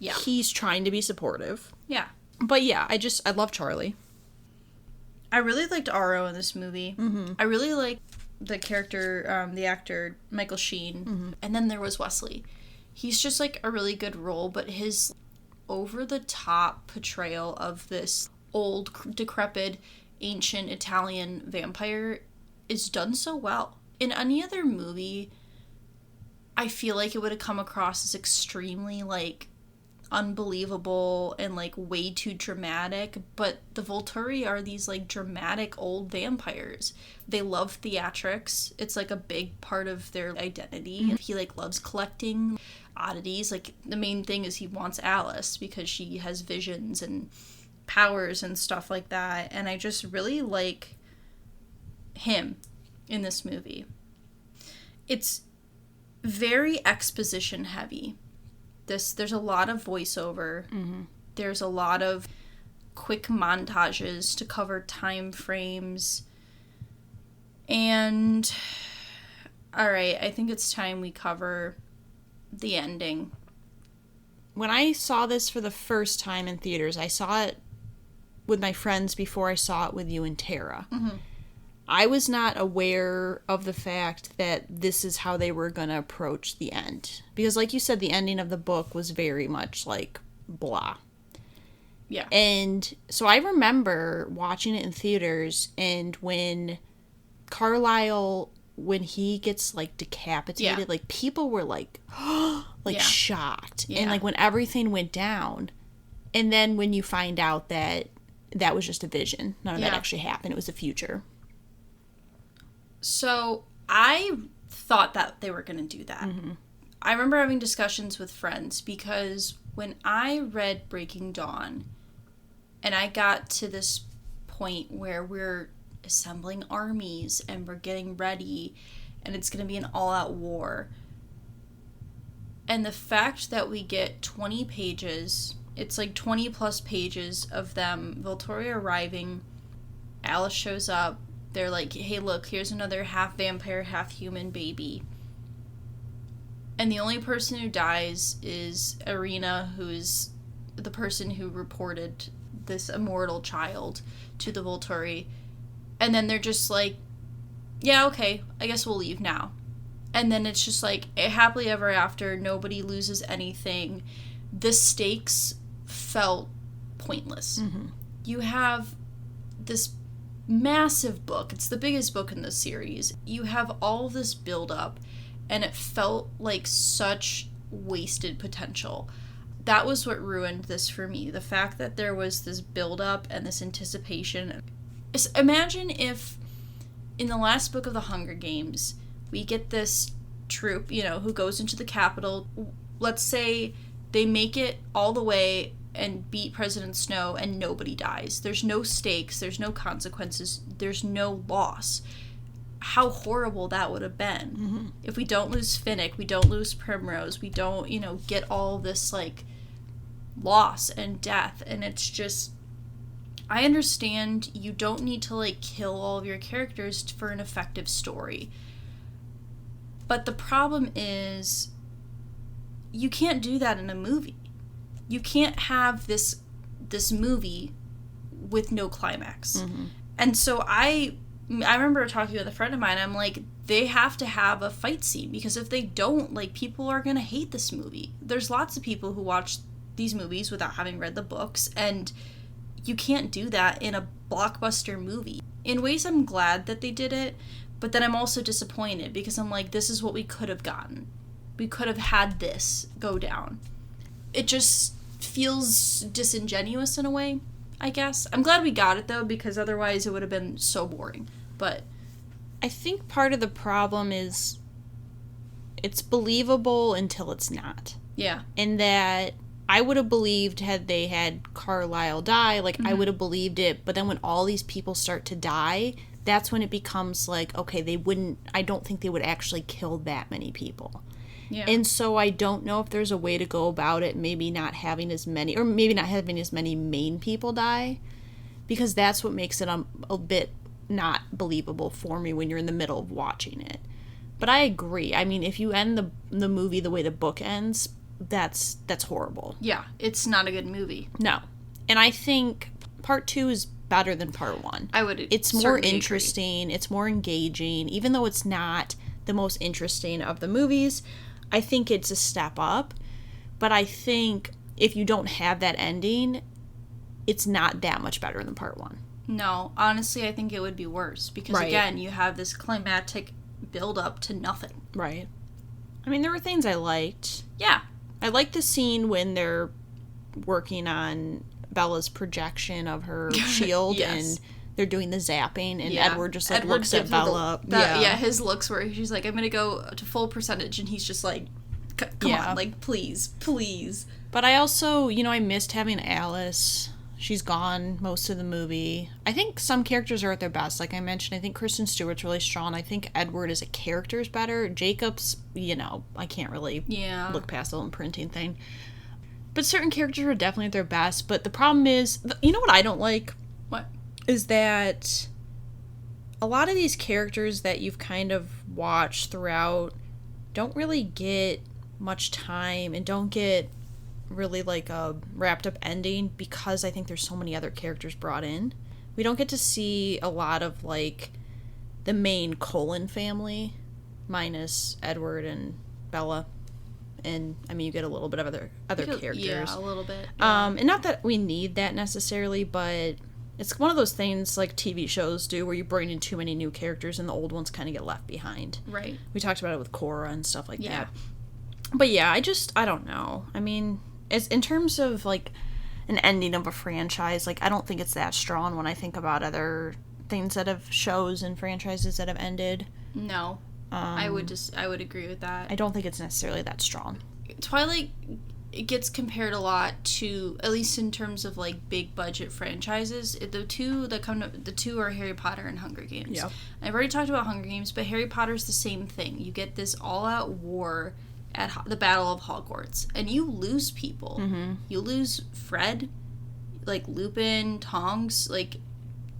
yeah, he's trying to be supportive. Yeah. But yeah, I love Charlie. I really liked Aro in this movie. Mm-hmm. I really liked the character, the actor, Michael Sheen. Mm-hmm. And then there was Wesley. He's just, like, a really good role, but his over-the-top portrayal of this old, decrepit, ancient Italian vampire is done so well. In any other movie, I feel like it would have come across as extremely, like, unbelievable and, like, way too dramatic, but the Volturi are these, like, dramatic old vampires. They love theatrics. It's, like, a big part of their identity. Mm-hmm. He, like, loves collecting oddities. Like, the main thing is he wants Alice because she has visions and powers and stuff like that, and I just really like him in this movie. It's very exposition heavy. There's a lot of voiceover. Mm-hmm. There's a lot of quick montages to cover time frames. And all right, I think it's time we cover the ending. When I saw this for the first time in theaters, I saw it with my friends before I saw it with you and Tara. Mm-hmm. I was not aware of the fact that this is how they were going to approach the end. Because like you said, the ending of the book was very much like blah. Yeah. And so I remember watching it in theaters, and when Carlisle, when he gets like decapitated, like people were like, like shocked. Yeah. And like when everything went down, and then when you find out that that was just a vision, none of that actually happened, it was the future. So I thought that they were going to do that. Mm-hmm. I remember having discussions with friends because when I read Breaking Dawn and I got to this point where we're assembling armies and we're getting ready and it's going to be an all-out war, and the fact that we get 20 pages, it's like 20 plus pages of them, Volturi arriving, Alice shows up, they're like, hey, look, here's another half vampire, half human baby. And the only person who dies is Irina, who's the person who reported this immortal child to the Volturi. And then they're just like, yeah, okay, I guess we'll leave now. And then it's just like, happily ever after, nobody loses anything. The stakes felt pointless. Mm-hmm. You have this massive book. It's the biggest book in the series. You have all this build-up, and it felt like such wasted potential. That was what ruined this for me. The fact that there was this build-up and this anticipation. Imagine if in the last book of the Hunger Games, we get this troop, who goes into the Capitol. Let's say They make it all the way and beat President Snow and nobody dies. There's no stakes, there's no consequences, there's no loss. How horrible that would have been. Mm-hmm. If we don't lose Finnick, we don't lose Primrose, we don't, get all this, like, loss and death. And it's just, I understand you don't need to, like, kill all of your characters for an effective story. But the problem is, you can't do that in a movie. You can't have this movie with no climax. Mm-hmm. And so I remember talking with a friend of mine, I'm like, they have to have a fight scene, because if they don't, like, people are gonna hate this movie. There's lots of people who watch these movies without having read the books, and you can't do that in a blockbuster movie. In ways, I'm glad that they did it, but then I'm also disappointed, because I'm like, this is what we could have gotten. We could have had this go down. It just feels disingenuous in a way, I guess. I'm glad we got it, though, because otherwise it would have been so boring. But I think part of the problem is it's believable until it's not. yeah. And that I would have believed had they had Carlisle die, like, I would have believed it. But then when all these people start to die, that's when it becomes like, okay, I don't think they would actually kill that many people. Yeah. And so I don't know if there's a way to go about it, maybe not having as many main people die, because that's what makes it a bit not believable for me when you're in the middle of watching it. But I agree. I mean, if you end the movie the way the book ends, that's horrible. Yeah, it's not a good movie. No. And I think part 2 is better than part 1. It's more interesting, agree. It's more engaging, even though it's not the most interesting of the movies. I think it's a step up, but I think if you don't have that ending, it's not that much better than part 1. No, honestly, I think it would be worse, because, right. Again, you have this climactic build-up to nothing. Right. I mean, there were things I liked. Yeah. I liked the scene when they're working on Bella's projection of her shield, yes. and they're doing the zapping, and Edward just looks at Bella. His looks where she's like, I'm gonna go to full percentage, and he's just like, come on, like, please. But I also, I missed having Alice. She's gone most of the movie. I think some characters are at their best. Like I mentioned, I think Kristen Stewart's really strong. I think Edward as a character is better. Jacob's, I can't really look past the imprinting thing. But certain characters are definitely at their best. But the problem is, you know what I don't like? What? Is that a lot of these characters that you've kind of watched throughout don't really get much time and don't get really like a wrapped up ending, because I think there's so many other characters brought in. We don't get to see a lot of like the main Cullen family, minus Edward and Bella. And I mean, you get a little bit of other characters. Yeah, a little bit. Yeah. And not that we need that necessarily, but it's one of those things like TV shows do, where you bring in too many new characters and the old ones kind of get left behind. Right. We talked about it with Cora and stuff like that. But yeah, I don't know. I mean, it's in terms of like an ending of a franchise, like I don't think it's that strong when I think about other things that have shows and franchises that have ended. No. I would agree with that. I don't think it's necessarily that strong. Twilight, it gets compared a lot to, at least in terms of like big budget franchises. The two are Harry Potter and Hunger Games. Yep. I've already talked about Hunger Games, but Harry Potter's the same thing. You get this all-out war at the Battle of Hogwarts, and you lose people. Mm-hmm. You lose Fred, like Lupin, Tonks, like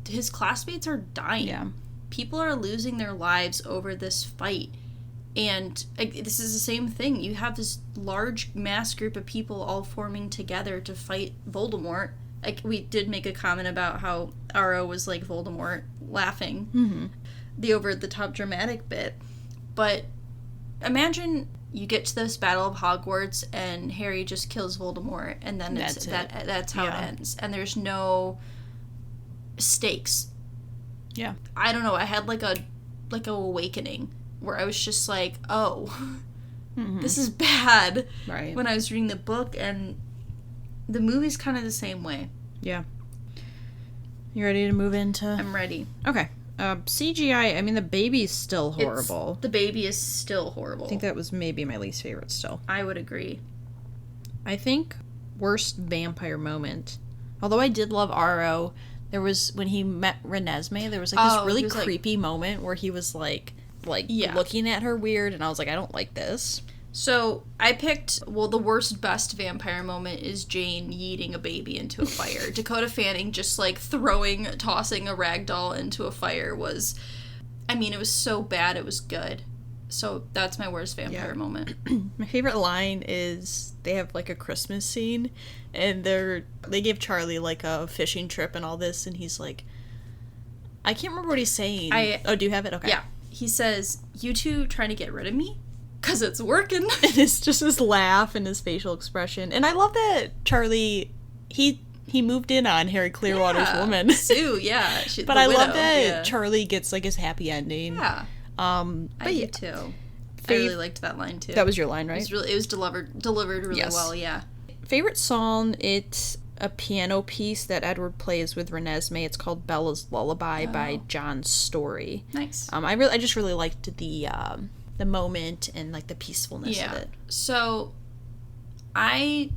his classmates are dying. Yeah. People are losing their lives over this fight. And this is the same thing. You have this large mass group of people all forming together to fight Voldemort. Like, we did make a comment about how RO was like Voldemort laughing. Mm-hmm. The over-the-top dramatic bit. But imagine you get to this Battle of Hogwarts and Harry just kills Voldemort, and then that's how it ends. And there's no stakes. Yeah. I don't know. I had like a awakening where I was just like, oh, this is bad. Right. When I was reading the book, and the movie's kind of the same way. Yeah. You ready to move into? I'm ready. Okay. CGI, I mean, the baby's still horrible. The baby is still horrible. I think that was maybe my least favorite still. I would agree. I think worst vampire moment. Although I did love Aro, there was when he met Renesmee, there was like this really creepy moment where he was like looking at her weird, and I was like, I don't like this. So I picked, the worst best vampire moment is Jane yeeting a baby into a fire. Dakota Fanning just like tossing a rag doll into a fire was, I mean, it was so bad it was good. So that's my worst vampire moment. My favorite line is they have like a Christmas scene, and they give Charlie like a fishing trip and all this, and he's like, I can't remember what he's saying. Do you have it? Okay. Yeah. He says, "You two trying to get rid of me? 'Cause it's working." And it's just his laugh and his facial expression. And I love that Charlie, he moved in on Harry Clearwater's woman. Sue, yeah. But I love that Charlie gets like his happy ending. Yeah. I do too. I really liked that line too. That was your line, right? It was delivered really well, yeah. Favorite song, it's a piano piece that Edward plays with Renesmee. It's called Bella's Lullaby by John Story. Nice. I just really liked the moment and like the peacefulness of it. So I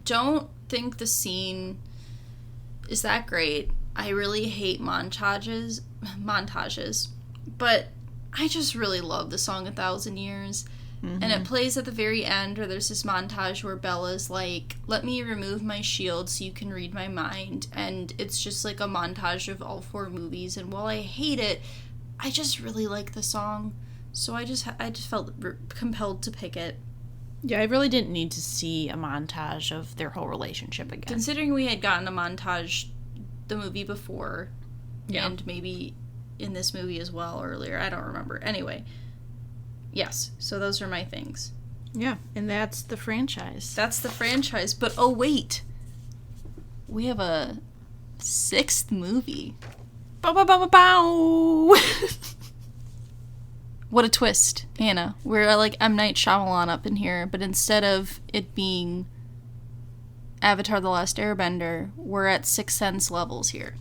don't think the scene is that great. I really hate montages, but I just really love the song 1,000 Years. Mm-hmm. And it plays at the very end where there's this montage where Bella's like, let me remove my shield so you can read my mind. And it's just like a montage of all 4 movies. And while I hate it, I just really like the song. So I just felt compelled to pick it. Yeah, I really didn't need to see a montage of their whole relationship again. Considering we had gotten a montage the movie before, and maybe in this movie as well earlier. I don't remember. Anyway, yes, so those are my things. Yeah, and that's the franchise. But oh wait, we have a 6th movie. Bow, bow, bow, bow, bow. What a twist, Anna. We're like M. Night Shyamalan up in here, but instead of it being Avatar: The Last Airbender, we're at Sixth Sense levels here.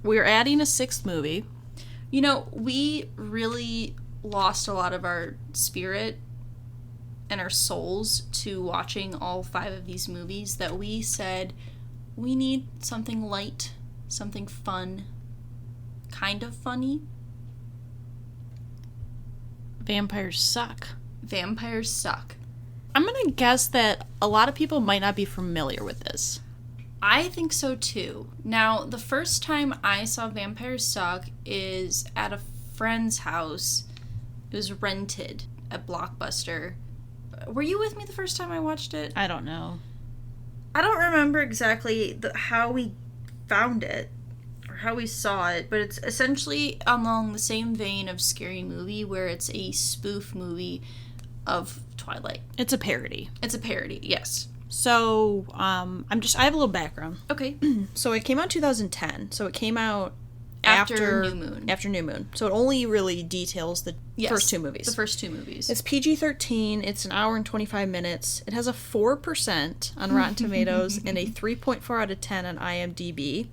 We're adding a 6th movie. You know, we really lost a lot of our spirit and our souls to watching all 5 of these movies that we said we need something light, something fun, kind of funny. Vampires suck. I'm gonna guess that a lot of people might not be familiar with this. I think so too. Now, the first time I saw Vampires Suck is at a friend's house. It was rented at Blockbuster. Were you with me the first time I watched it? I don't know. I don't remember exactly how we found it or how we saw it, but it's essentially along the same vein of Scary Movie, where it's a spoof movie of Twilight. It's a parody. Yes. So, I have a little background. Okay. So it came out in 2010. So it came out after New Moon. After New Moon. So it only really details the first 2 movies. The first 2 movies. It's PG-13. It's an hour and 25 minutes. It has a 4% on Rotten Tomatoes and a 3.4 out of 10 on IMDb.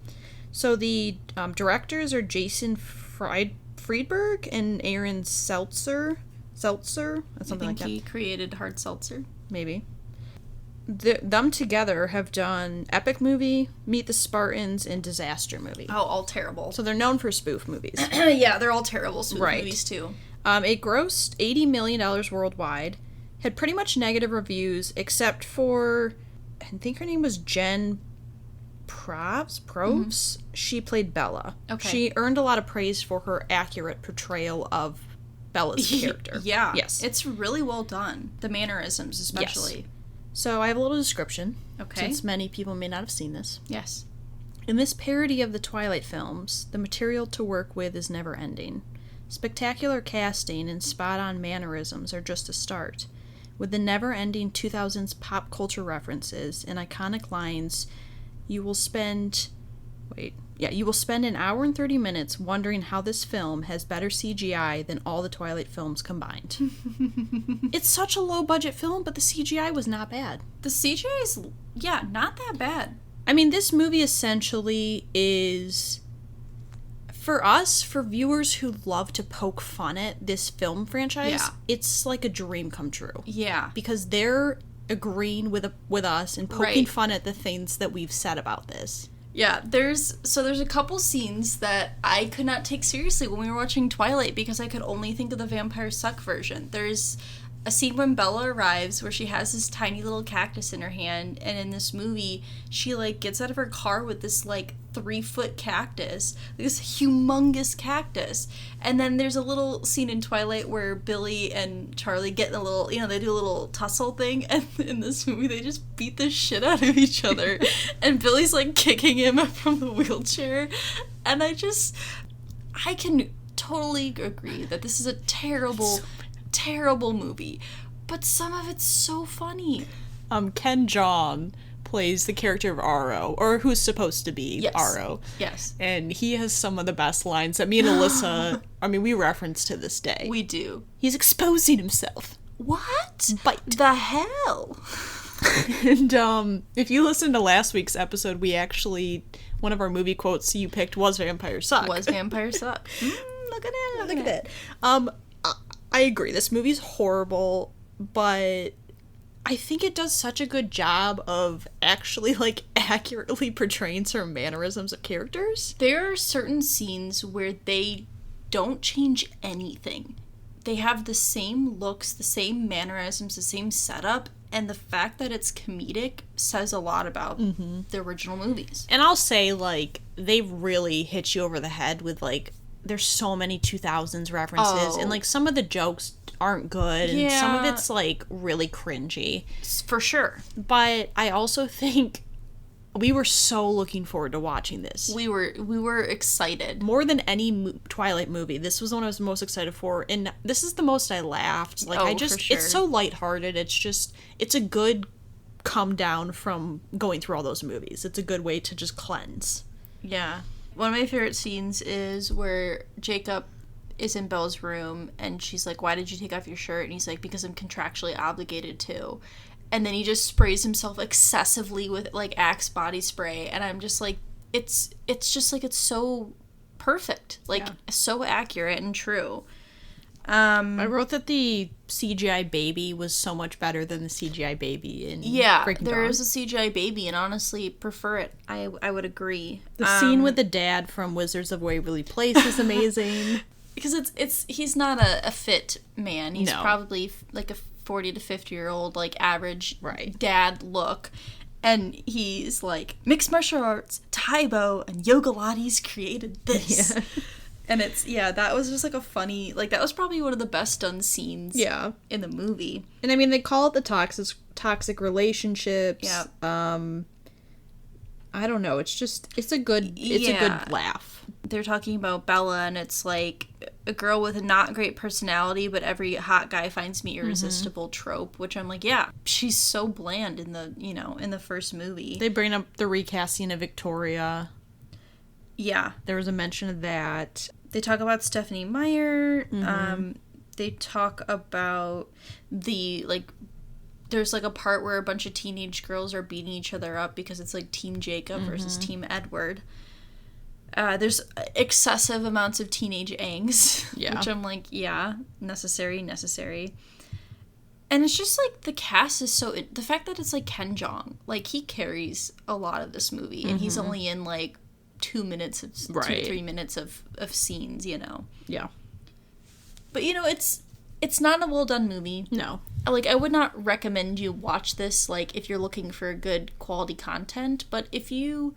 So the directors are Jason Friedberg and Aaron Seltzer, something like that. He created Hard Seltzer? Maybe. Them together have done Epic Movie, Meet the Spartans, and Disaster Movie. Oh, all terrible. So they're known for spoof movies. Yeah, they're all terrible spoof movies, too. It grossed $80 million worldwide, had pretty much negative reviews, except for, I think her name was Jen Proves. Mm-hmm. She played Bella. Okay. She earned a lot of praise for her accurate portrayal of Bella's character. Yeah. Yes. It's really well done. The mannerisms, especially. Yes. So I have a little description. Okay. Since many people may not have seen this. Yes. In this parody of the Twilight films, the material to work with is never ending. Spectacular casting and spot-on mannerisms are just a start. With the never-ending 2000s pop culture references and iconic lines, you will spend an hour and 30 minutes wondering how this film has better CGI than all the Twilight films combined. It's such a low-budget film, but the CGI was not bad. The CGI is, not that bad. I mean, this movie essentially is, for viewers who love to poke fun at this film franchise, it's like a dream come true. Yeah. Because they're agreeing with us and poking fun at the things that we've said about this. Yeah, there's a couple scenes that I could not take seriously when we were watching Twilight because I could only think of the Vampire Suck version. There's a scene when Bella arrives where she has this tiny little cactus in her hand, and in this movie, she, like, gets out of her car with this, like, 3-foot cactus, this humongous cactus. And then there's a little scene in Twilight where Billy and Charlie get in a little, they do a little tussle thing, and in this movie they just beat the shit out of each other. And Billy's, like, kicking him from the wheelchair. And I can totally agree that this is a terrible movie, but some of it's so funny. Ken Jeong plays the character of Aro, or who's supposed to be Aro. Yes. And he has some of the best lines that me and Alyssa, we reference to this day. We do. He's exposing himself. What? Bite. The hell? And if you listened to last week's episode, we actually, one of our movie quotes you picked was Vampire Suck. Look at it. Look at it. I agree. This movie's horrible, but I think it does such a good job of actually, like, accurately portraying certain mannerisms of characters. There are certain scenes where they don't change anything. They have the same looks, the same mannerisms, the same setup, and the fact that it's comedic says a lot about the original movies. And I'll say, like, they really hit you over the head with, like, there's so many 2000s references, and, like, some of the jokes aren't good, and some of it's, like, really cringy. For sure. But I also think we were so looking forward to watching this. We were excited. More than any Twilight movie, this was the one I was most excited for, and this is the most I laughed. Like, for sure. It's so lighthearted, it's a good come down from going through all those movies. It's a good way to just cleanse. Yeah. One of my favorite scenes is where Jacob is in Belle's room, and she's like, "Why did you take off your shirt?" And he's like, "Because I'm contractually obligated to." And then he just sprays himself excessively with, like, Axe body spray, and I'm just like, it's just, like, it's so perfect. Like, so accurate and true. I wrote that the CGI baby was so much better than the CGI baby in Breaking Dawn. There is a CGI baby, and honestly, prefer it. I would agree. The scene with the dad from Wizards of Waverly Place is amazing. Because he's not a fit man. He's probably like a 40 to 50-year-old, like, average dad look. And he's like, mixed martial arts, Taibo, and Yoga Lattes created this. Yeah. And that was just, like, a funny, like, that was probably one of the best done scenes in the movie. And, they call it the toxic relationships. Yeah. I don't know. It's a good laugh. They're talking about Bella, and it's, like, a girl with a not great personality, but every hot guy finds me irresistible trope, which I'm like, yeah, she's so bland in the first movie. They bring up the recasting of Victoria. Yeah. There was a mention of that. They talk about Stephanie Meyer. They talk about there's, like, a part where a bunch of teenage girls are beating each other up because it's, like, Team Jacob versus Team Edward. There's excessive amounts of teenage angst, which I'm like, necessary. And it's just, like, the cast is so... the fact that it's, like, Ken Jeong, like, he carries a lot of this movie, and he's only in, like, 2 minutes of 2 or 3 minutes of scenes, Yeah. But, it's not a well-done movie. No. Like, I would not recommend you watch this, like, if you're looking for good quality content, but if you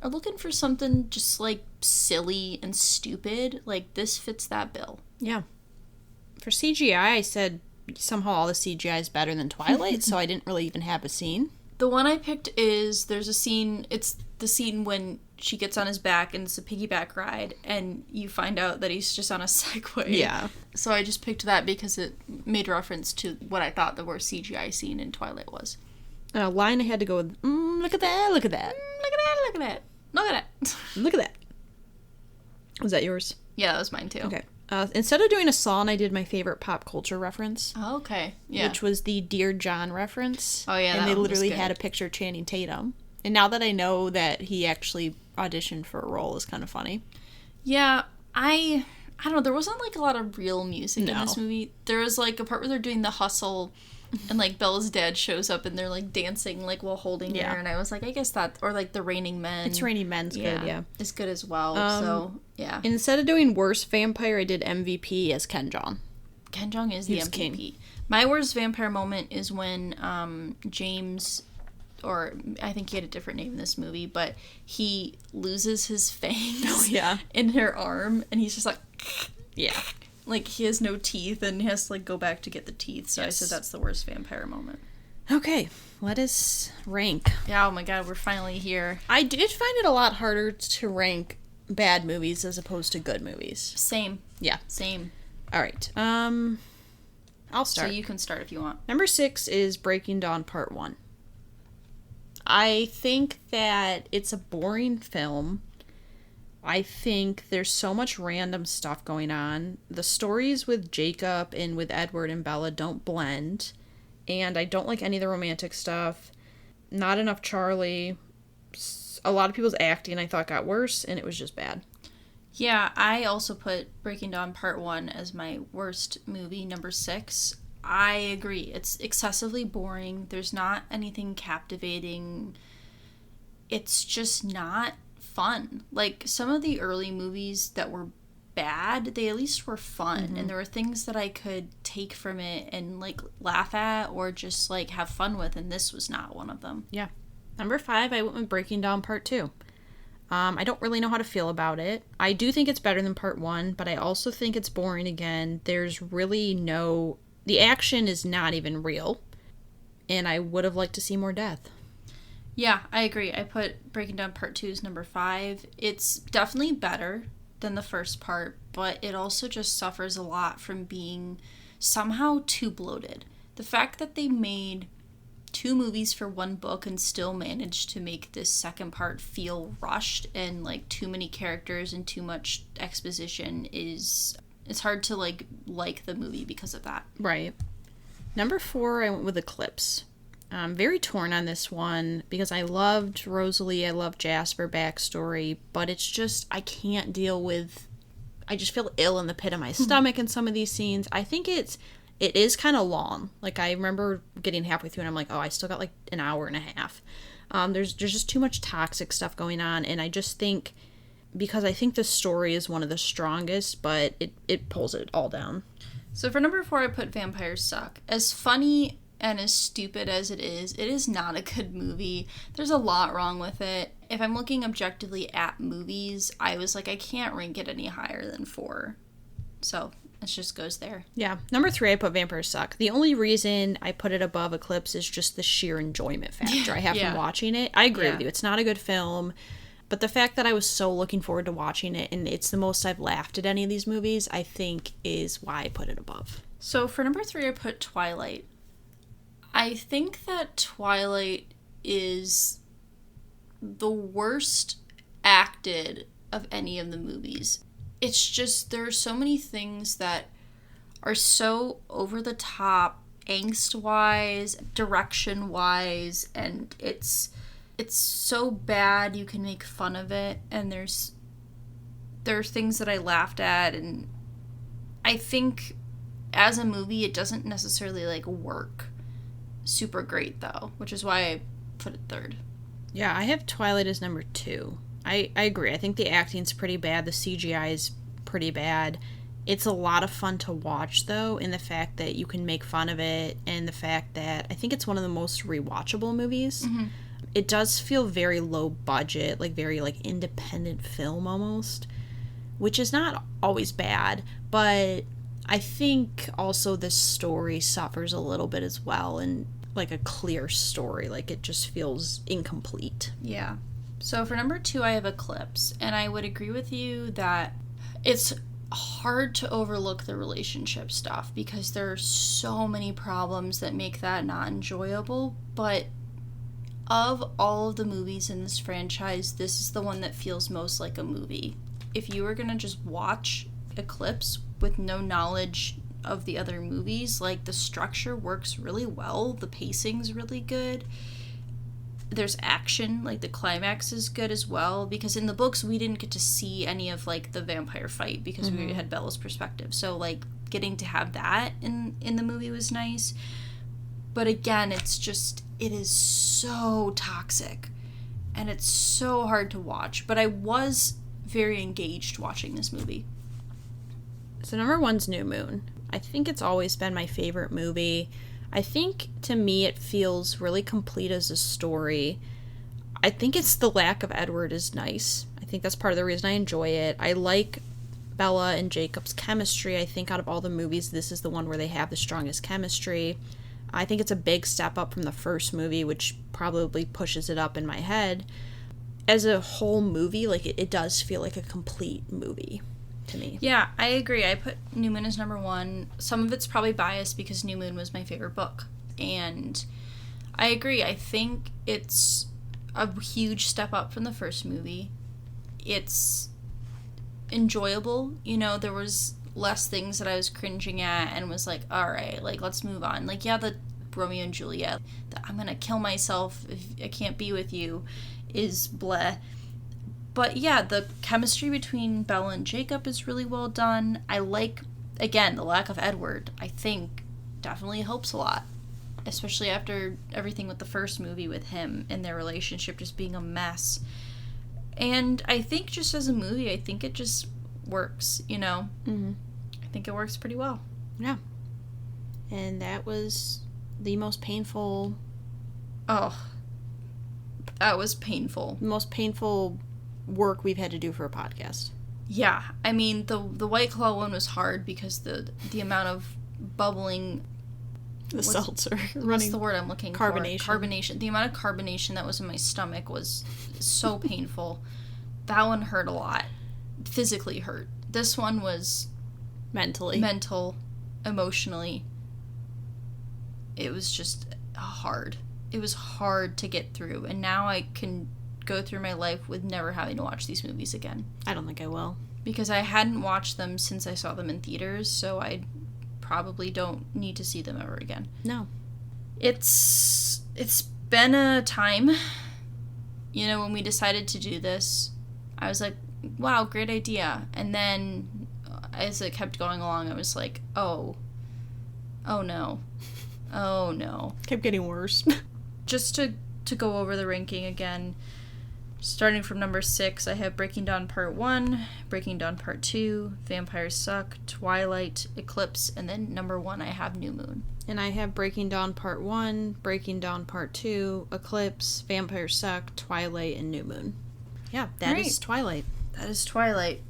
are looking for something just, like, silly and stupid, like, this fits that bill. Yeah. For CGI, I said somehow all the CGI is better than Twilight, so I didn't really even have a scene. The one I picked is, there's a scene, it's the scene when she gets on his back and it's a piggyback ride, and you find out that he's just on a Segway. Yeah. So I just picked that because it made reference to what I thought the worst CGI scene in Twilight was. A line I had to go with, look at that, look at that. Look at that, look at that. Look at that. Look at that. Was that yours? Yeah, that was mine too. Okay. Instead of doing a song, I did my favorite pop culture reference. Oh, okay. Yeah. Which was the Dear John reference. Oh, yeah, and they literally had a picture of Channing Tatum. And now that I know that he actually auditioned for a role, is kind of funny. Yeah, I don't know. There wasn't, like, a lot of real music in this movie. There was, like, a part where they're doing the hustle And, like, Bella's dad shows up and they're, like, dancing, like, while holding her. And I was like, I guess that, or, like, the Raining Men. It's Raining Men's good, yeah. It's good as well, so, yeah. Instead of doing worst vampire, I did MVP as Ken Jeong. Ken Jeong is the MVP. King. My worst vampire moment is when James, or I think he had a different name in this movie, but he loses his fangs in her arm, and he's just like, yeah. Like, he has no teeth, and he has to, like, go back to get the teeth. So I said that's the worst vampire moment. Okay, let us rank. Yeah, oh my god, we're finally here. I did find it a lot harder to rank bad movies as opposed to good movies. Same. Yeah. Same. All right. I'll start. So you can start if you want. Number 6 is Breaking Dawn Part 1. I think that it's a boring film. I think there's so much random stuff going on. The stories with Jacob and with Edward and Bella don't blend. And I don't like any of the romantic stuff. Not enough Charlie. A lot of people's acting I thought got worse, and it was just bad. Yeah, I also put Breaking Dawn Part 1 as my worst movie, number 6. I agree. It's excessively boring. There's not anything captivating. It's just not fun. Like, some of the early movies that were bad, they at least were fun, and there were things that I could take from it and, like, laugh at or just, like, have fun with, and this was not one of them. Yeah. Number 5, I went with Breaking Dawn Part 2. I don't really know how to feel about it. I do think it's better than Part 1, but I also think it's boring again. There's really no... The action is not even real, and I would have liked to see more death. Yeah, I agree. I put Breaking Dawn Part 2 as number 5. It's definitely better than the first part, but it also just suffers a lot from being somehow too bloated. The fact that they made 2 movies for one book and still managed to make this second part feel rushed and like too many characters and too much exposition is... It's hard to like the movie because of that. Right. Number 4, I went with Eclipse. I'm very torn on this one because I loved Rosalie, I loved Jasper backstory, but it's just, I can't deal with, I just feel ill in the pit of my stomach in some of these scenes. I think it is kind of long. Like, I remember getting halfway through and I'm like, oh, I still got like an hour and a half. There's just too much toxic stuff going on, and I just think, because I think the story is one of the strongest, but it pulls it all down. So for number 4, I put Vampires Suck. As funny and as stupid as it is not a good movie. There's a lot wrong with it. If I'm looking objectively at movies, I was like, I can't rank it any higher than 4. So it just goes there. Yeah. Number 3, I put Vampires Suck. The only reason I put it above Eclipse is just the sheer enjoyment factor I have from watching it. I agree with you. It's not a good film. But the fact that I was so looking forward to watching it, and it's the most I've laughed at any of these movies, I think is why I put it above. So for number 3, I put Twilight. I think that Twilight is the worst acted of any of the movies. It's just, there are so many things that are so over the top, angst-wise, direction-wise, and it's so bad you can make fun of it, and there are things that I laughed at, and I think as a movie it doesn't necessarily like work super great though, which is why I put it 3rd. Yeah, I have Twilight as number 2. I agree. I think the acting's pretty bad. The CGI is pretty bad. It's a lot of fun to watch, though, in the fact that you can make fun of it, and the fact that I think it's one of the most rewatchable movies. Mm-hmm. It does feel very low budget, like very like independent film almost, which is not always bad, but I think also this story suffers a little bit as well, and like a clear story, like it just feels incomplete. Yeah. So for number 2, I have Eclipse, and I would agree with you that it's hard to overlook the relationship stuff because there are so many problems that make that not enjoyable, but of all of the movies in this franchise, this is the one that feels most like a movie. If you were gonna just watch Eclipse with no knowledge of the other movies, like, the structure works really well, the pacing's really good, there's action, like the climax is good as well, because in the books we didn't get to see any of like the vampire fight because we had Bella's perspective, so like getting to have that in the movie was nice. But again, it is so toxic. And it's so hard to watch. But I was very engaged watching this movie. So number 1's New Moon. I think it's always been my favorite movie. I think, to me, it feels really complete as a story. I think it's the lack of Edward is nice. I think that's part of the reason I enjoy it. I like Bella and Jacob's chemistry. I think out of all the movies, this is the one where they have the strongest chemistry. I think it's a big step up from the first movie, which probably pushes it up in my head. As a whole movie, like, it does feel like a complete movie to me. Yeah, I agree. I put New Moon as number 1. Some of it's probably biased because New Moon was my favorite book. And I agree. I think it's a huge step up from the first movie. It's enjoyable. You know, there was less things that I was cringing at and was like, all right, like, let's move on. Like, yeah, the Romeo and Juliet, the I'm gonna kill myself if I can't be with you is bleh. But yeah, the chemistry between Bella and Jacob is really well done. I like, again, the lack of Edward, I think, definitely helps a lot. Especially after everything with the first movie with him and their relationship just being a mess. And I think just as a movie, I think it just works, you know? Mm-hmm. I think it works pretty well. Yeah. And that was the most painful... Oh. That was painful. Most painful work we've had to do for a podcast. Yeah. I mean, the White Claw one was hard because the amount of bubbling... seltzer. What's the word I'm looking carbonation. for? Carbonation. The amount of carbonation that was in my stomach was so painful. That one hurt a lot. Physically hurt. This one was... Mental. Emotionally. It was just hard. It was hard to get through. And now I can go through my life with never having to watch these movies again. I don't think I will. Because I hadn't watched them since I saw them in theaters, so I probably don't need to see them ever again. No. It's been a time. You know, when we decided to do this, I was like, wow, great idea. And then as it kept going along, I was like, oh no. Oh no. Kept getting worse. Just to go over the ranking again, starting from number 6, I have Breaking Dawn Part 1, Breaking Dawn Part 2, Vampires Suck, Twilight, Eclipse, and then number 1 I have New Moon. And I have Breaking Dawn Part 1, Breaking Dawn Part 2, Eclipse, Vampires Suck, Twilight, and New Moon. Yeah, that is Twilight. That is Twilight.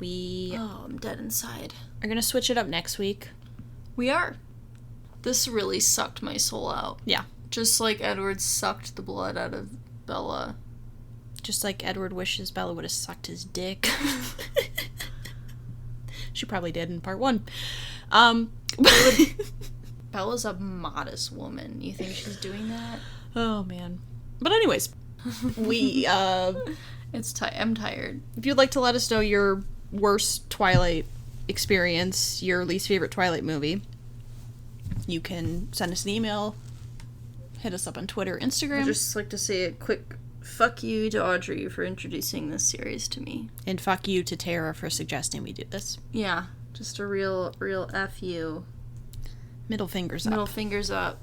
Oh, I'm dead inside. Are going to switch it up next week. We are. This really sucked my soul out. Yeah. Just like Edward sucked the blood out of Bella. Just like Edward wishes Bella would have sucked his dick. She probably did in part 1. Bella's a modest woman. You think she's doing that? Oh, man. But anyways, we, I'm tired. If you'd like to let us know your worst Twilight experience, your least favorite Twilight movie, you can send us an email, hit us up on Twitter, Instagram. I'd just like to say a quick fuck you to Audrey for introducing this series to me. And fuck you to Tara for suggesting we do this. Yeah, just a real F you. Middle fingers up. Middle fingers up.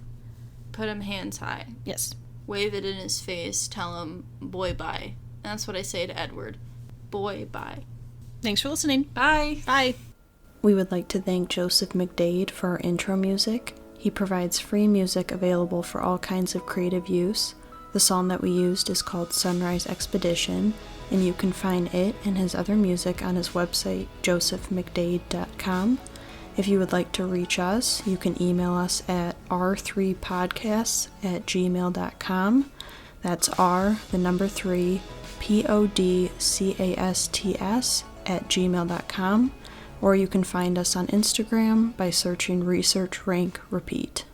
Put him hands high. Yes. Wave it in his face. Tell him, boy, bye. That's what I say to Edward. Boy, bye. Thanks for listening. Bye. Bye. We would like to thank Joseph McDade for our intro music. He provides free music available for all kinds of creative use. The song that we used is called Sunrise Expedition, and you can find it and his other music on his website, josephmcdade.com. If you would like to reach us, you can email us at r3podcasts@gmail.com. That's R, the number 3, podcasts@gmail.com. Or you can find us on Instagram by searching Research Rank Repeat.